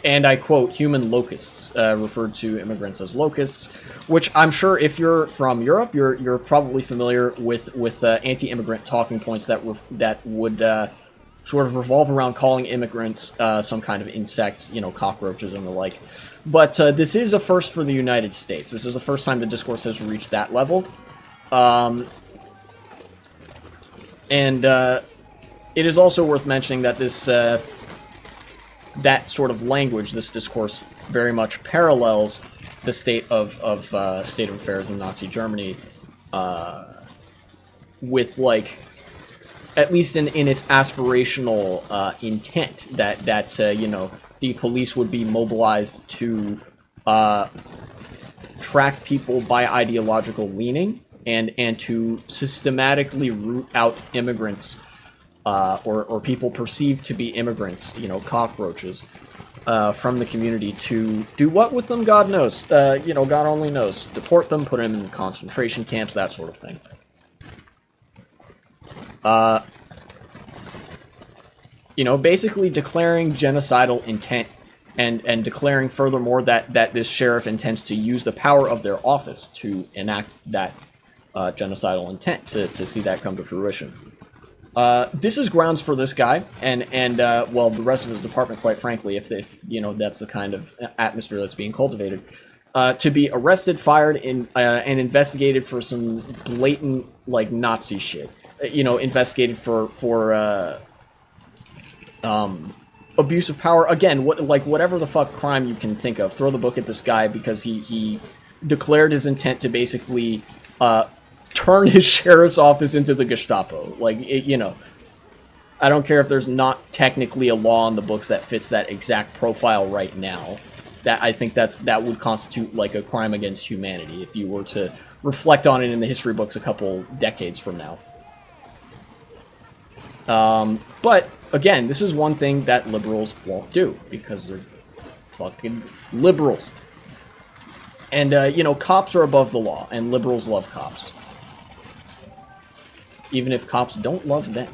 and I quote, human locusts, referred to immigrants as locusts, which I'm sure if you're from Europe, you're probably familiar with anti-immigrant talking points that would sort of revolve around calling immigrants some kind of insect, you know, cockroaches and the like. But this is a first for the United States. This is the first time the discourse has reached that level. And it is also worth mentioning that this that sort of language, this discourse, very much parallels the state of affairs in Nazi Germany, with, like, at least in its aspirational intent, that you know, the police would be mobilized to track people by ideological leaning, and to systematically root out immigrants, or people perceived to be immigrants, you know, cockroaches, from the community, to do what with them, God knows. You know, God only knows. Deport them, put them in concentration camps, that sort of thing. You know, basically declaring genocidal intent and declaring furthermore that this sheriff intends to use the power of their office to enact that genocidal intent, to see that come to fruition. This is grounds for this guy, and well, the rest of his department, quite frankly, if you know that's the kind of atmosphere that's being cultivated, to be arrested, fired, and investigated for some blatant like Nazi shit. You know, investigated for abuse of power. Again, whatever the fuck crime you can think of, throw the book at this guy because he declared his intent to basically turn his sheriff's office into the Gestapo. Like, you know, I don't care if there's not technically a law in the books that fits that exact profile right now. That I think that would constitute like a crime against humanity if you were to reflect on it in the history books a couple decades from now. But again, this is one thing that liberals won't do because they're fucking liberals. And you know, cops are above the law, and liberals love cops, even if cops don't love them.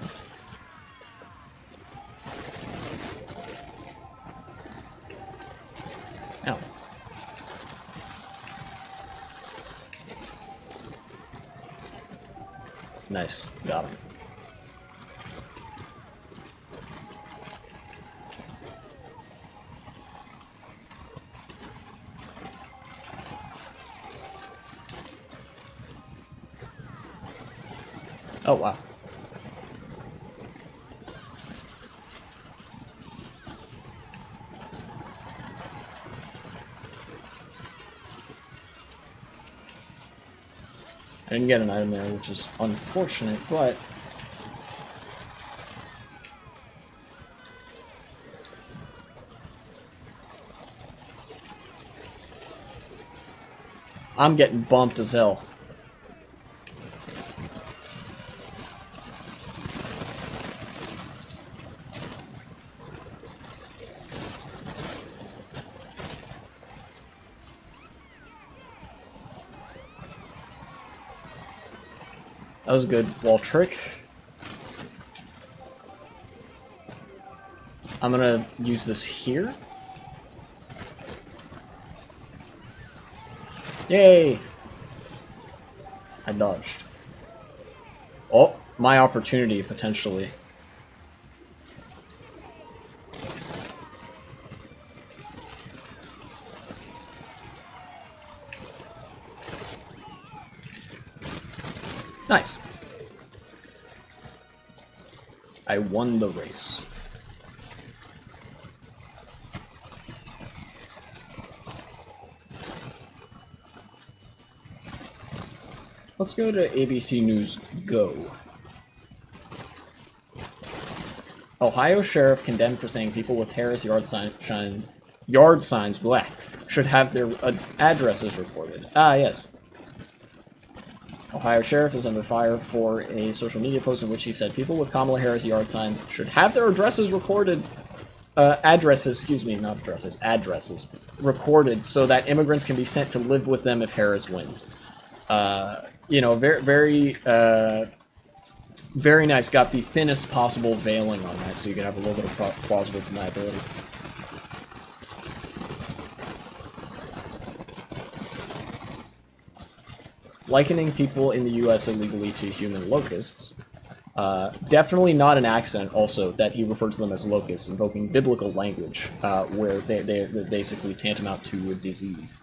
Ow. Nice. Got him. Oh, wow. I didn't get an item there, which is unfortunate, but I'm getting bumped as hell. That was a good wall trick. I'm gonna use this here. Yay! I dodged. Oh, my opportunity, potentially. Nice. I won the race. Let's go to ABC News Go. Ohio sheriff condemned for saying people with Harris yard signs, blah, should have their addresses recorded. Ah, yes. Ohio sheriff is under fire for a social media post in which he said people with Kamala Harris yard signs should have their addresses recorded. Addresses recorded so that immigrants can be sent to live with them if Harris wins. You know, very nice. Got the thinnest possible veiling on that, so you can have a little bit of plausible deniability. Likening people in the U.S. illegally to human locusts. Definitely not an accident, also, that he referred to them as locusts, invoking biblical language, where they're basically tantamount to a disease.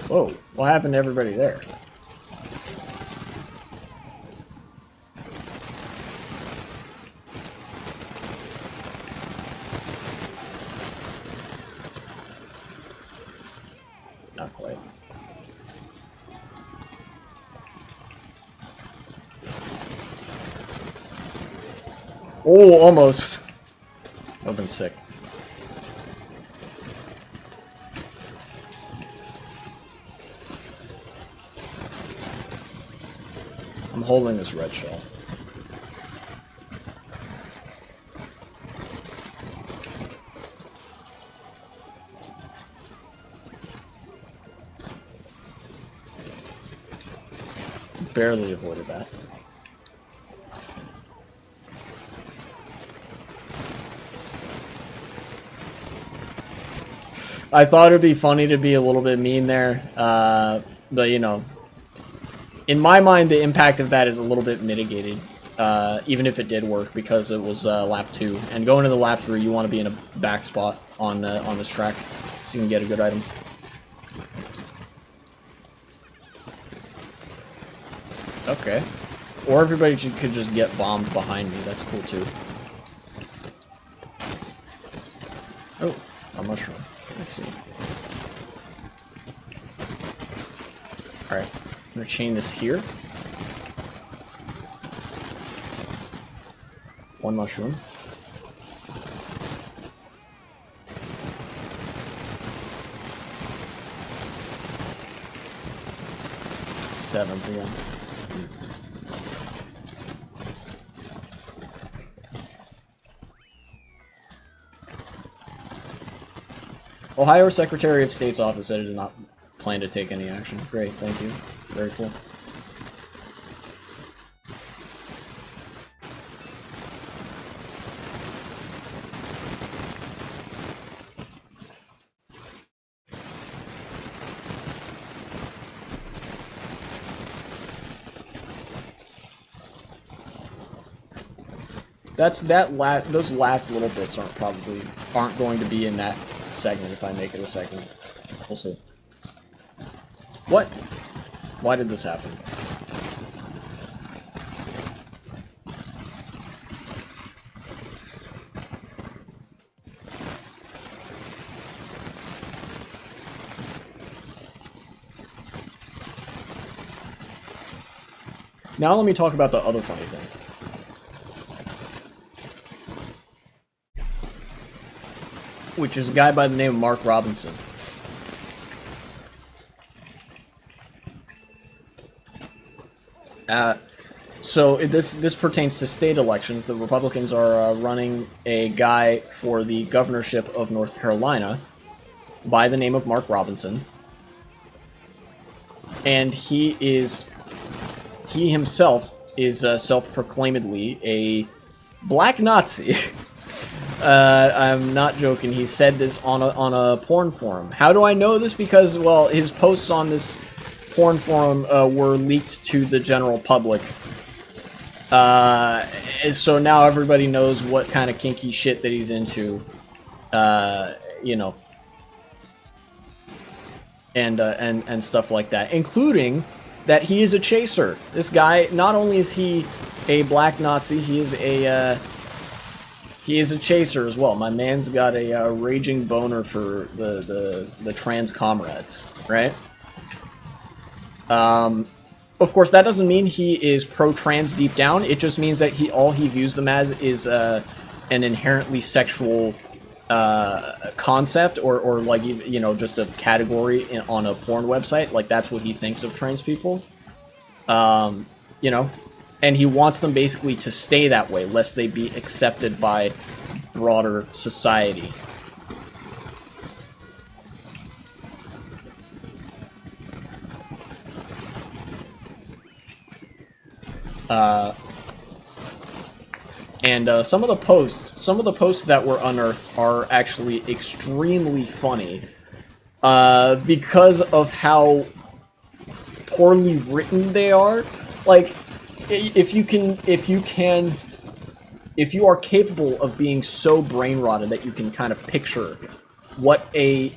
Whoa, what happened to everybody there? Not quite. Oh, almost. That would've been sick. I'm holding this red shell. Barely avoided that. I thought it'd be funny to be a little bit mean there, but you know, in my mind, the impact of that is a little bit mitigated, even if it did work, because it was lap 2. And going into lap 3, you want to be in a back spot on this track, so you can get a good item. Okay. Or everybody could just get bombed behind me. That's cool too. Oh, a mushroom. Let's see. Alright. I'm gonna chain this here. One mushroom. Seventh again. Ohio Secretary of State's office said it did not plan to take any action. Great, thank you. Very cool. Those last little bits aren't going to be in that segment if I make it a segment. We'll see. What? Why did this happen? Now let me talk about the other funny thing. Which is a guy by the name of Mark Robinson. So this pertains to state elections. The Republicans are running a guy for the governorship of North Carolina by the name of Mark Robinson. And he himself is self-proclaimedly a black Nazi. I'm not joking. He said this on a porn forum. How do I know this? Because, well, his posts on this porn forum were leaked to the general public. So now everybody knows what kind of kinky shit that he's into. You know. And stuff like that. Including that he is a chaser. This guy, not only is he a black Nazi, he is a chaser as well. My man's got a raging boner for the trans comrades, right? Of course, that doesn't mean he is pro-trans deep down. It just means that all he views them as is an inherently sexual concept, or like, you know, just a category on a porn website. Like, that's what he thinks of trans people. You know, and he wants them basically to stay that way, lest they be accepted by broader society. And some of the posts that were unearthed are actually extremely funny, because of how poorly written they are. Like, if you are capable of being so brain rotted that you can kind of picture what a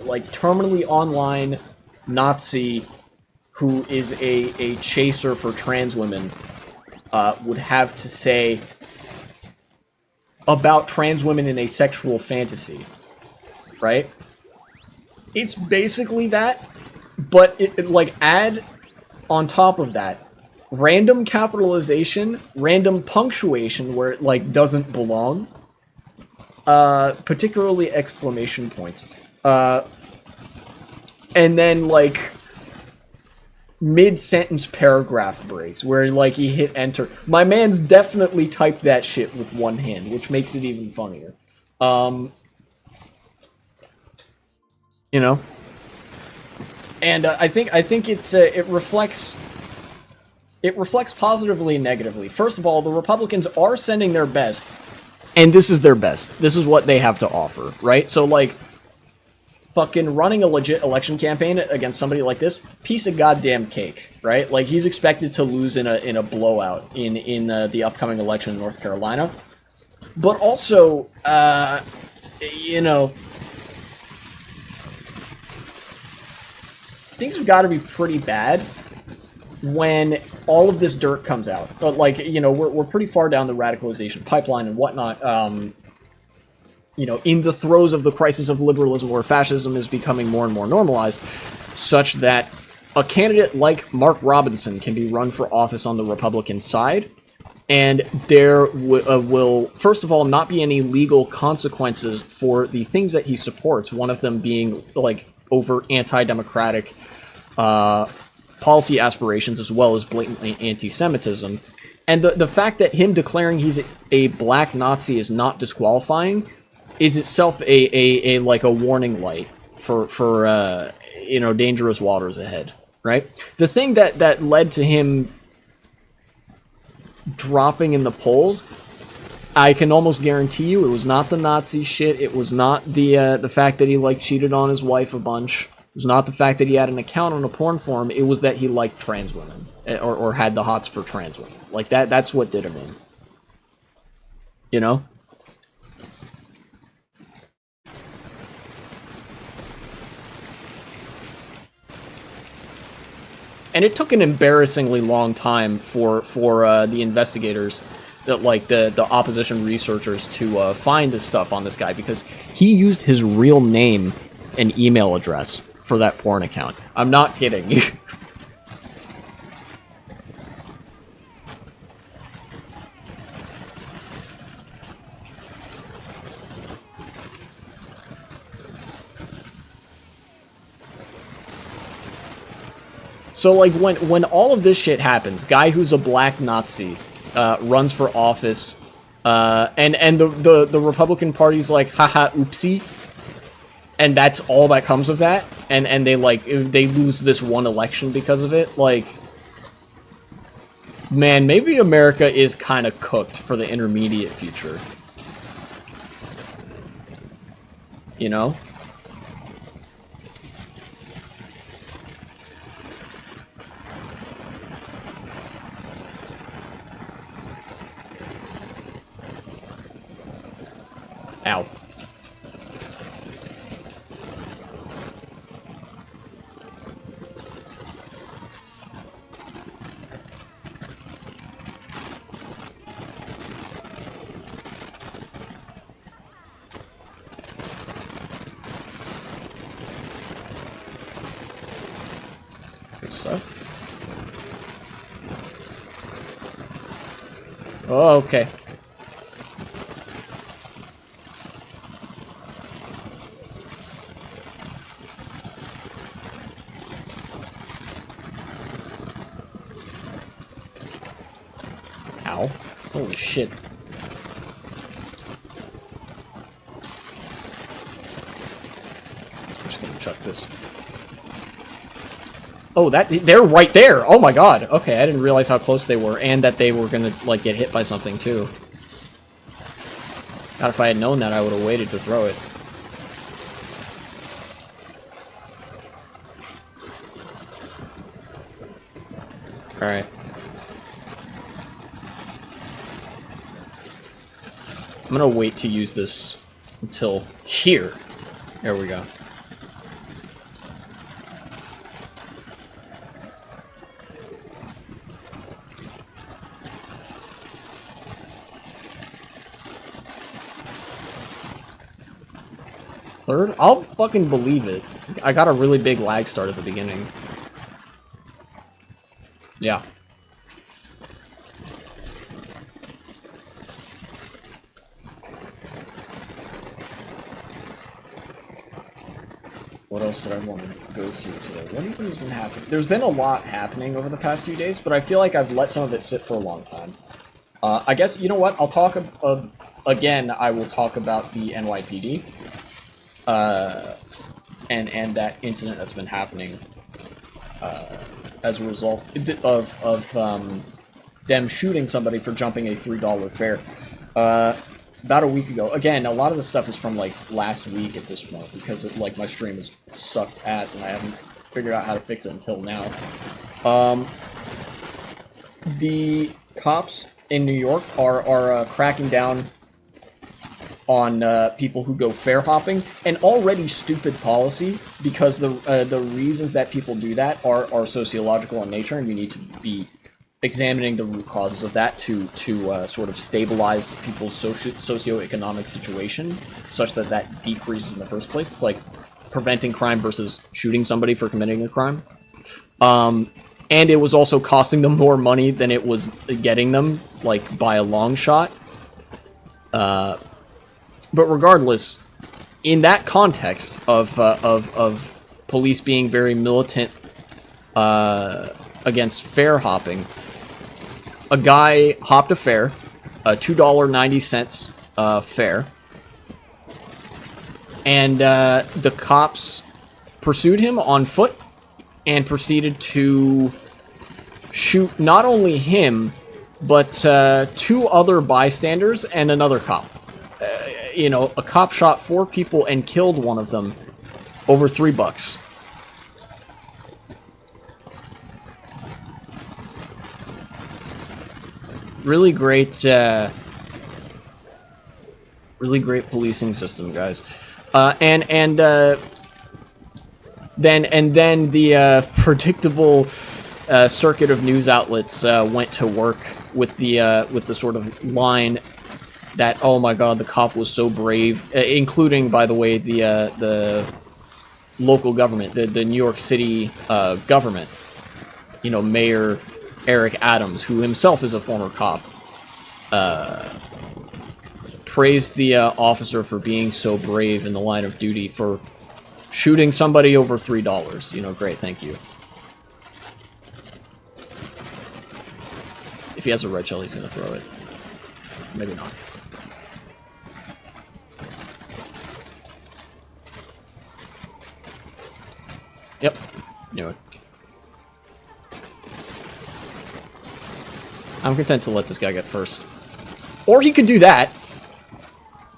like terminally online Nazi who is a chaser for trans women would have to say about trans women in a sexual fantasy, right? It's basically that, but it like, add on top of that random capitalization, random punctuation where it like doesn't belong, particularly exclamation points, and then like mid-sentence paragraph breaks where like he hit enter. My man's definitely typed that shit with one hand, which makes it even funnier. You know, and I think it reflects positively and negatively. First of all, the Republicans are sending their best, and this is their best. This is what they have to offer, right? So like, fucking running a legit election campaign against somebody like this, piece of goddamn cake, right? Like, he's expected to lose in a blowout in the upcoming election in North Carolina. But also, you know, things have got to be pretty bad when all of this dirt comes out. But like, you know, we're pretty far down the radicalization pipeline and whatnot. You know, in the throes of the crisis of liberalism where fascism is becoming more and more normalized, such that a candidate like Mark Robinson can be run for office on the Republican side, and there will, first of all, not be any legal consequences for the things that he supports, one of them being, like, overt anti-democratic policy aspirations as well as blatantly anti-Semitism. And the fact that him declaring he's a black Nazi is not disqualifying is itself a warning light for you know, dangerous waters ahead, right? The thing that led to him dropping in the polls, I can almost guarantee you, it was not the Nazi shit. It was not the fact that he like cheated on his wife a bunch. It was not the fact that he had an account on a porn forum. It was that he liked trans women or had the hots for trans women. Like that's what did him in. You know? And it took an embarrassingly long time for the investigators, that like the opposition researchers, to find this stuff on this guy, because he used his real name and email address for that porn account. I'm not kidding. So like when all of this shit happens, guy who's a black Nazi runs for office, and the Republican Party's like, haha, oopsie, and that's all that comes of that, and they lose this one election because of it. Like, man, maybe America is kind of cooked for the intermediate future. You know? Ow. Good stuff. Oh, okay. Ow. Holy shit. I'm just gonna chuck this. Oh, they're right there! Oh my god! Okay, I didn't realize how close they were, and that they were gonna, like, get hit by something, too. God, if I had known that, I would have waited to throw it. Alright. I'm gonna wait to use this until here. There we go. Third? I'll fucking believe it. I got a really big lag start at the beginning. Yeah. What else did I want to go through today? What even has been happening? There's been a lot happening over the past few days, but I feel like I've let some of it sit for a long time. I guess, you know what? I'll talk again, I will talk about the NYPD. And that incident that's been happening as a result of them shooting somebody for jumping a $3 fare. About a week ago. Again, a lot of the stuff is from, like, last week at this point, because, like, my stream has sucked ass, and I haven't figured out how to fix it until now. The cops in New York are cracking down on people who go fare hopping, an already stupid policy, because the reasons that people do that are sociological in nature, and you need to be examining the root causes of that to sort of stabilize people's socioeconomic situation, such that that decreases in the first place. It's like preventing crime versus shooting somebody for committing a crime. And it was also costing them more money than it was getting them, like, by a long shot. But regardless, in that context of police being very militant against fare hopping, a guy hopped a fare, a $2.90 fare, and the cops pursued him on foot and proceeded to shoot not only him, but 2 other bystanders and another cop. You know, a cop shot 4 people and killed one of them over $3. Really great policing system, guys. Then the predictable circuit of news outlets went to work with the sort of line that, oh my god, the cop was so brave, including, by the way, the local government, the New York City government, you know, Mayor Eric Adams, who himself is a former cop, praised the officer for being so brave in the line of duty for shooting somebody over $3. You know, great, thank you. If he has a red shell, he's gonna throw it. Maybe not. Yep, knew it. I'm content to let this guy get first. Or he could do that.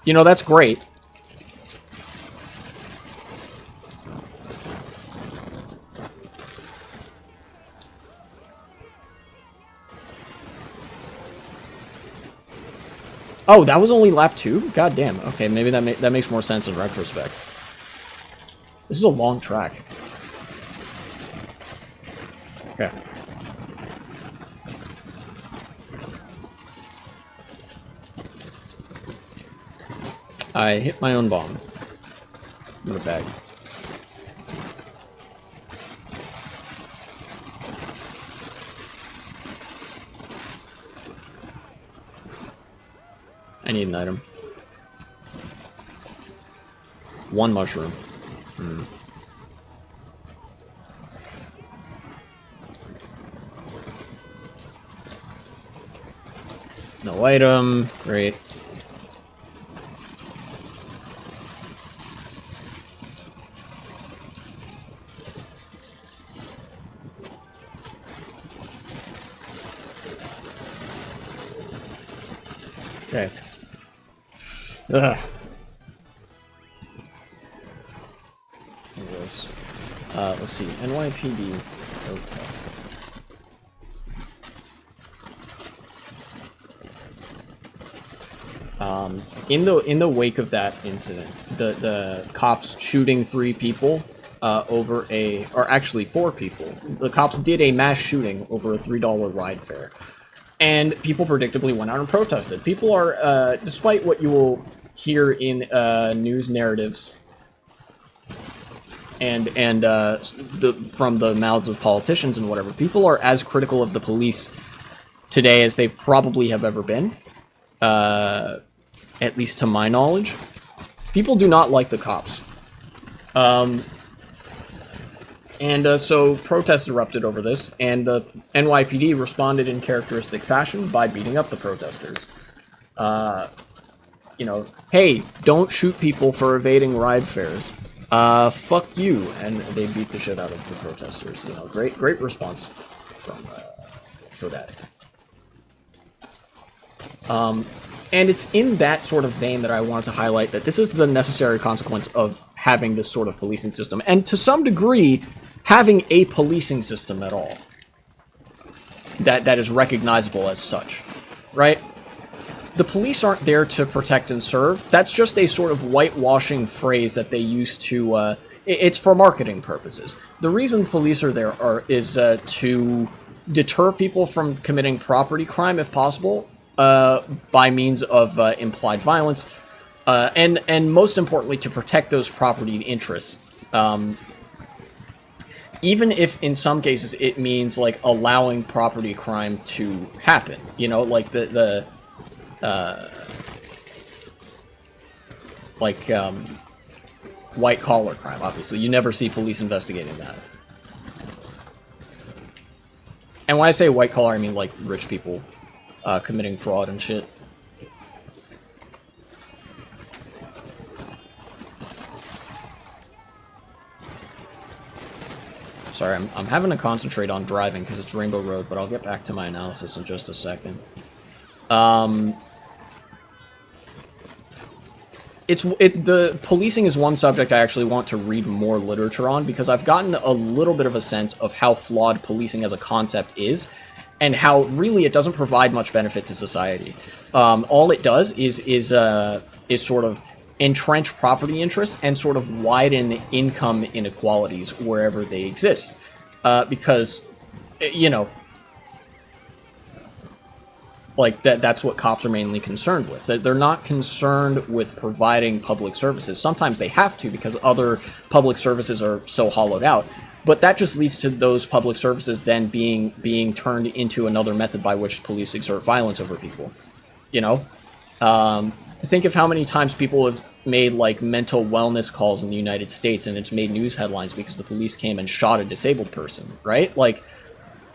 You know, that's great. Oh, that was only lap 2? God damn. Okay, maybe that makes more sense in retrospect. This is a long track. Okay. I hit my own bomb. In a bag. I need an item. 1 mushroom. No item. Great. Okay. Ugh. Anyways. Let's see. NYPD protest. In the wake of that incident, the cops shooting 3 people over or actually 4 people. The cops did a mass shooting over a $3 ride fare. And people predictably went out and protested. People are, despite what you will hear in news narratives and from the mouths of politicians and whatever, people are as critical of the police today as they probably have ever been. At least to my knowledge. People do not like the cops. And so protests erupted over this, and the NYPD responded in characteristic fashion by beating up the protesters. You know, hey, don't shoot people for evading ride fares. Fuck you, and they beat the shit out of the protesters. You know, great response from for that. And it's in that sort of vein that I wanted to highlight that this is the necessary consequence of having this sort of policing system, and to some degree, having a policing system at all that is recognizable as such, right? The police aren't there to protect and serve. That's just a sort of whitewashing phrase that they use to. It's for marketing purposes. The reason police are there is to deter people from committing property crime, if possible, by means of implied violence, and most importantly, to protect those property interests. Even if in some cases it means like allowing property crime to happen, you know, like white collar crime. Obviously, you never see police investigating that. And when I say white collar, I mean like rich people committing fraud and shit. Sorry, I'm having to concentrate on driving because it's Rainbow Road, but I'll get back to my analysis in just a second. The policing is one subject I actually want to read more literature on, because I've gotten a little bit of a sense of how flawed policing as a concept is, and how really it doesn't provide much benefit to society. All it does is sort of entrench property interests and sort of widen income inequalities wherever they exist, because, you know, like that's what cops are mainly concerned with. They're not concerned with providing public services. Sometimes they have to because other public services are so hollowed out, but that just leads to those public services then being turned into another method by which police exert violence over people. You know, think of how many times people have made like mental wellness calls in the United States, and it's made news headlines because the police came and shot a disabled person, right? Like,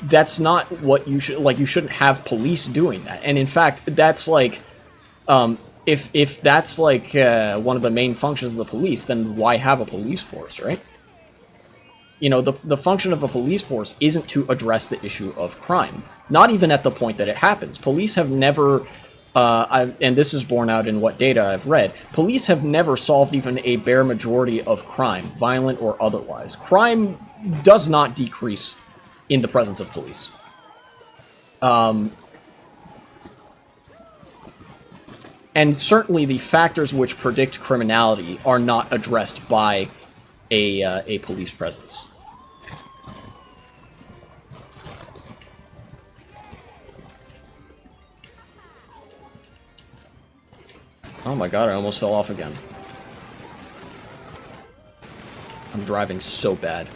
that's not what you should, like, you shouldn't have police doing that. And in fact, that's like, if that's like one of the main functions of the police, then why have a police force, right? You know, the function of a police force isn't to address the issue of crime, not even at the point that it happens. Police have never, and this is borne out in what data I've read, police have never solved even a bare majority of crime, violent or otherwise. Crime does not decrease in the presence of police. And certainly the factors which predict criminality are not addressed by a police presence. Oh my god, I almost fell off again. I'm driving so bad.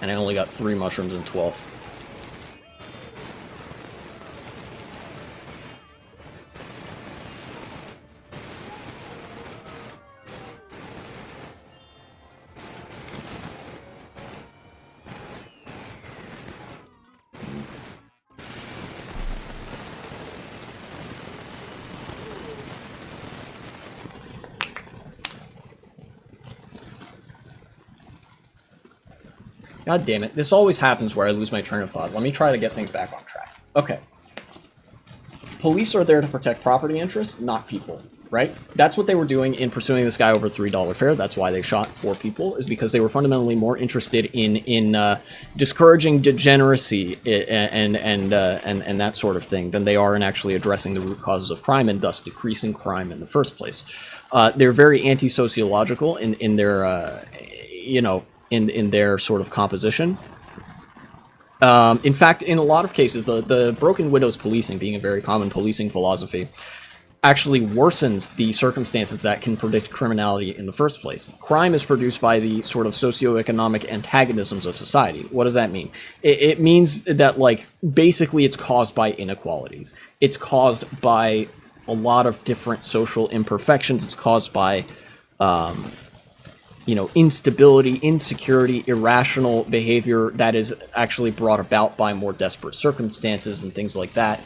And I only got 3 mushrooms in 12th. God damn it. This always happens where I lose my train of thought. Let me try to get things back on track. Okay. Police are there to protect property interests, not people, right? That's what they were doing in pursuing this guy over $3 fare. That's why they shot 4 people, is because they were fundamentally more interested in discouraging degeneracy and that sort of thing than they are in actually addressing the root causes of crime and thus decreasing crime in the first place. They're very anti-sociological in their, you know, in their sort of composition. In fact, in a lot of cases, the broken windows policing, being a very common policing philosophy, actually worsens the circumstances that can predict criminality in the first place. Crime is produced by the sort of socioeconomic antagonisms of society. What does that mean? It means that, like, basically it's caused by inequalities. It's caused by a lot of different social imperfections. It's caused by instability, insecurity, irrational behavior that is actually brought about by more desperate circumstances and things like that.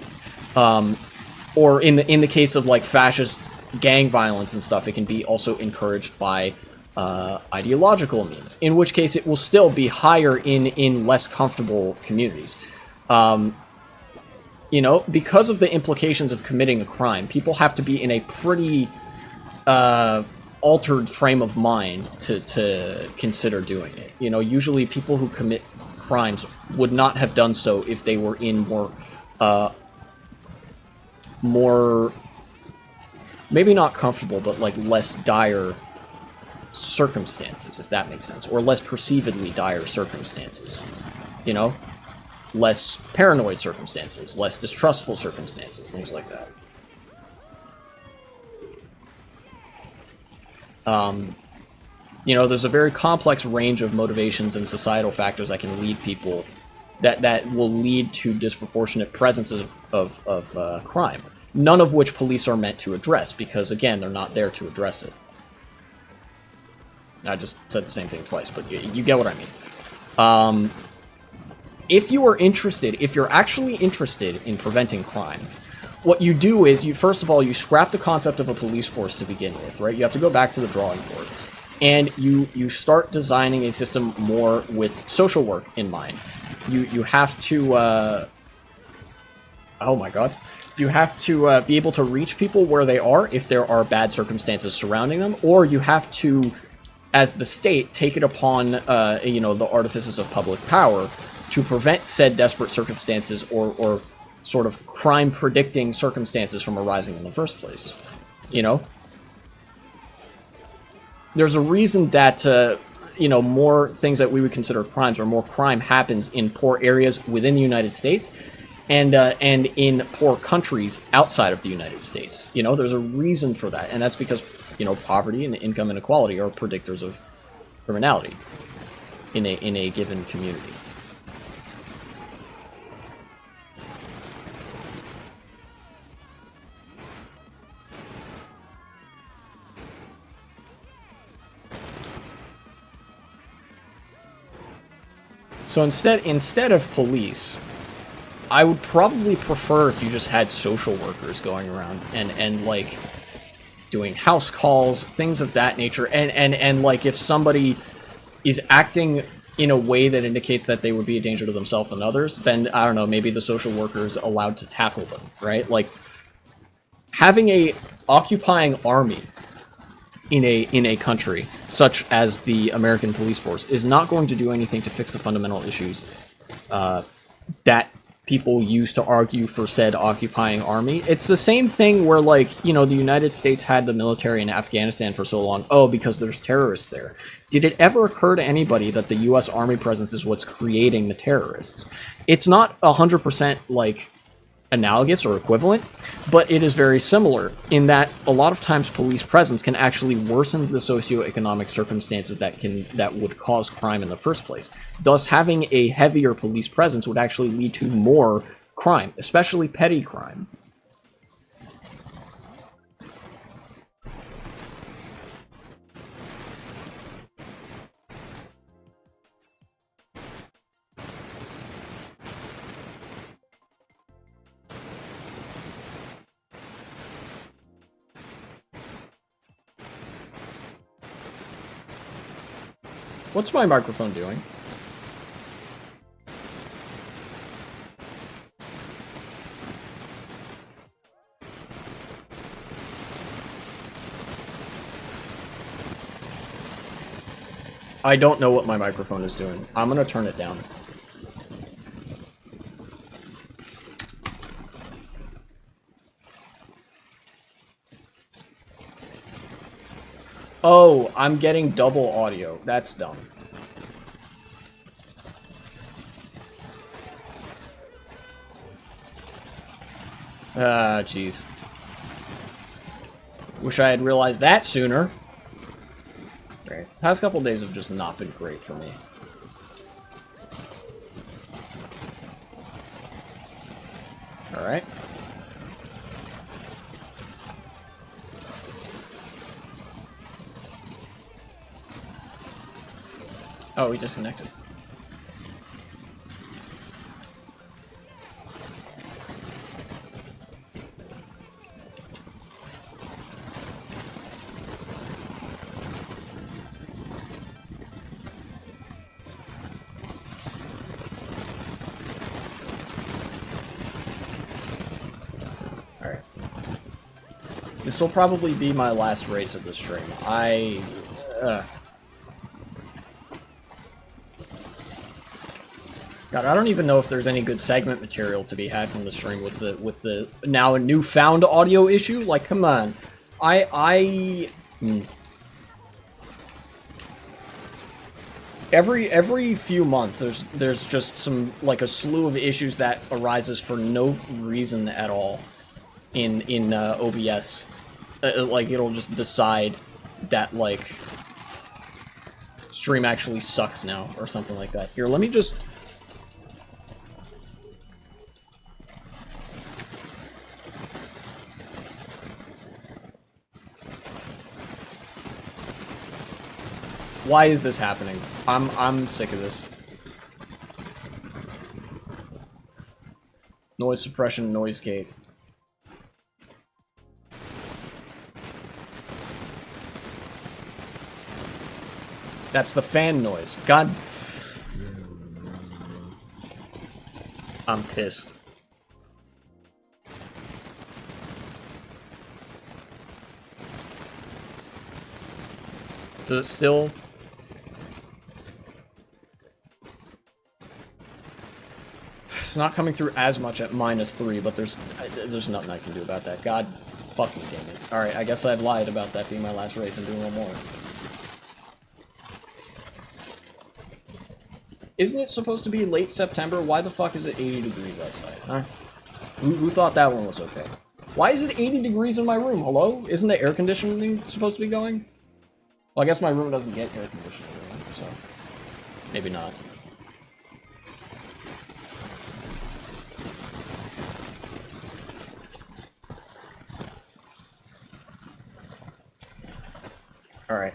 Or in the case of like fascist gang violence and stuff, it can be also encouraged by ideological means. In which case, it will still be higher in less comfortable communities. Because of the implications of committing a crime, people have to be in a pretty altered frame of mind to consider doing it. Usually people who commit crimes would not have done so if they were in more maybe not comfortable, but like less dire circumstances, if that makes sense, or less perceivedly dire circumstances. Less paranoid circumstances, less distrustful circumstances, things like that. There's a very complex range of motivations and societal factors that can lead people, that will lead to disproportionate presences of crime. None of which police are meant to address, because, again, they're not there to address it. I just said the same thing twice, but you get what I mean. If you're actually interested in preventing crime, what you do is, first of all, you scrap the concept of a police force to begin with, right? You have to go back to the drawing board. And you start designing a system more with social work in mind. You have to... oh my god. You have to be able to reach people where they are if there are bad circumstances surrounding them, or you have to, as the state, take it upon the artifices of public power to prevent said desperate circumstances or sort of crime-predicting circumstances from arising in the first place. There's a reason that more things that we would consider crimes, or more crime, happens in poor areas within the United States and in poor countries outside of the United States. There's a reason for that, and that's because poverty and income inequality are predictors of criminality in a given community. So instead of police, I would probably prefer if you just had social workers going around and like doing house calls, things of that nature, and like if somebody is acting in a way that indicates that they would be a danger to themselves and others, then I don't know, maybe the social worker is allowed to tackle them, right? Like having a occupying army in a country such as the American police force is not going to do anything to fix the fundamental issues that people used to argue for said occupying army. It's the same thing where, like, the United States had the military in Afghanistan for so long. Oh, because there's terrorists there. Did it ever occur to anybody that the U.S. Army presence is what's creating the terrorists? It's not 100% like analogous or equivalent, but it is very similar in that a lot of times police presence can actually worsen the socioeconomic circumstances that would cause crime in the first place. Thus, having a heavier police presence would actually lead to more crime, especially petty crime. What's my microphone doing? I don't know what my microphone is doing. I'm gonna turn it down. Oh, I'm getting double audio. That's dumb. Ah, jeez. Wish I had realized that sooner. Right. Past couple days have just not been great for me. Alright. Oh, we disconnected. Alright. This will probably be my last race of the stream. God, I don't even know if there's any good segment material to be had from the stream with the now a newfound audio issue. Like, come on, every few months there's just some like a slew of issues that arises for no reason at all in OBS. Like it'll just decide that like stream actually sucks now or something like that. Here, let me just. Why is this happening? I'm sick of this. Noise suppression, noise gate. That's the fan noise. God. I'm pissed. Does it still... It's not coming through as much at -3, but there's nothing I can do about that. God fucking damn it. Alright, I guess I've lied about that being my last race and doing one more. Isn't it supposed to be late September? Why the fuck is it 80 degrees outside, huh? Who thought that one was okay? Why is it 80 degrees in my room? Hello? Isn't the air conditioning supposed to be going? Well, I guess my room doesn't get air conditioning, so... maybe not. Alright.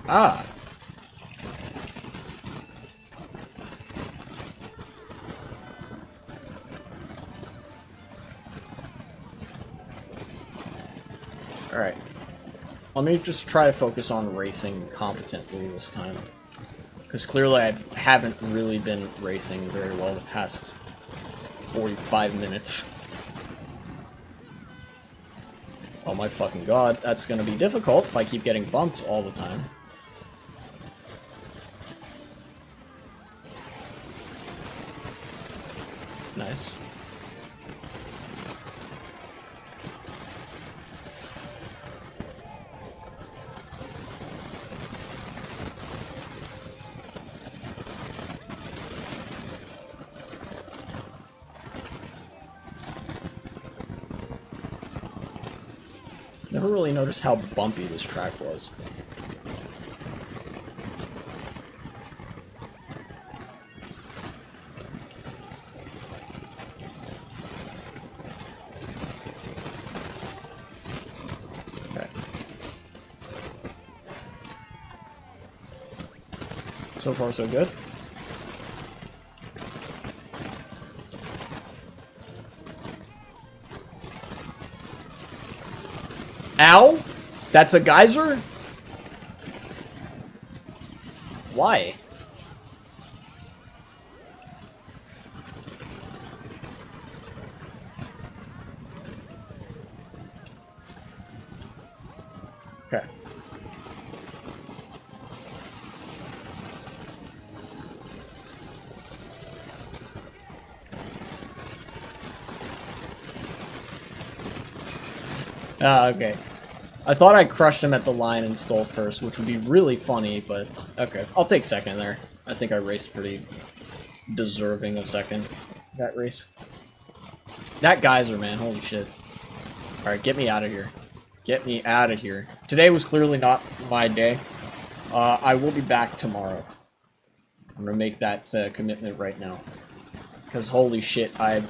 Ah! Alright. Let me just try to focus on racing competently this time. Because clearly I haven't really been racing very well the past 45 minutes. Oh my fucking god, that's gonna be difficult if I keep getting bumped all the time. Nice. Never really noticed how bumpy this track was. Okay. So far, so good. Ow? That's a geyser? Why? Okay. Ah, okay. I thought I crushed him at the line and stole first, which would be really funny, but okay. I'll take second there. I think I raced pretty deserving of second that race. That geyser, man, holy shit. Alright, get me out of here. Get me out of here. Today was clearly not my day. I will be back tomorrow. I'm gonna make that commitment right now. Because holy shit, I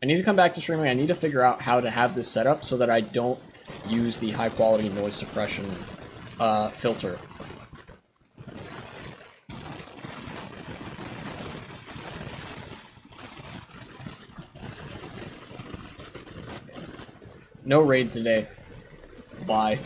need to come back to streaming. I need to figure out how to have this set up so that I don't use the high quality noise suppression filter. No raid today. Bye.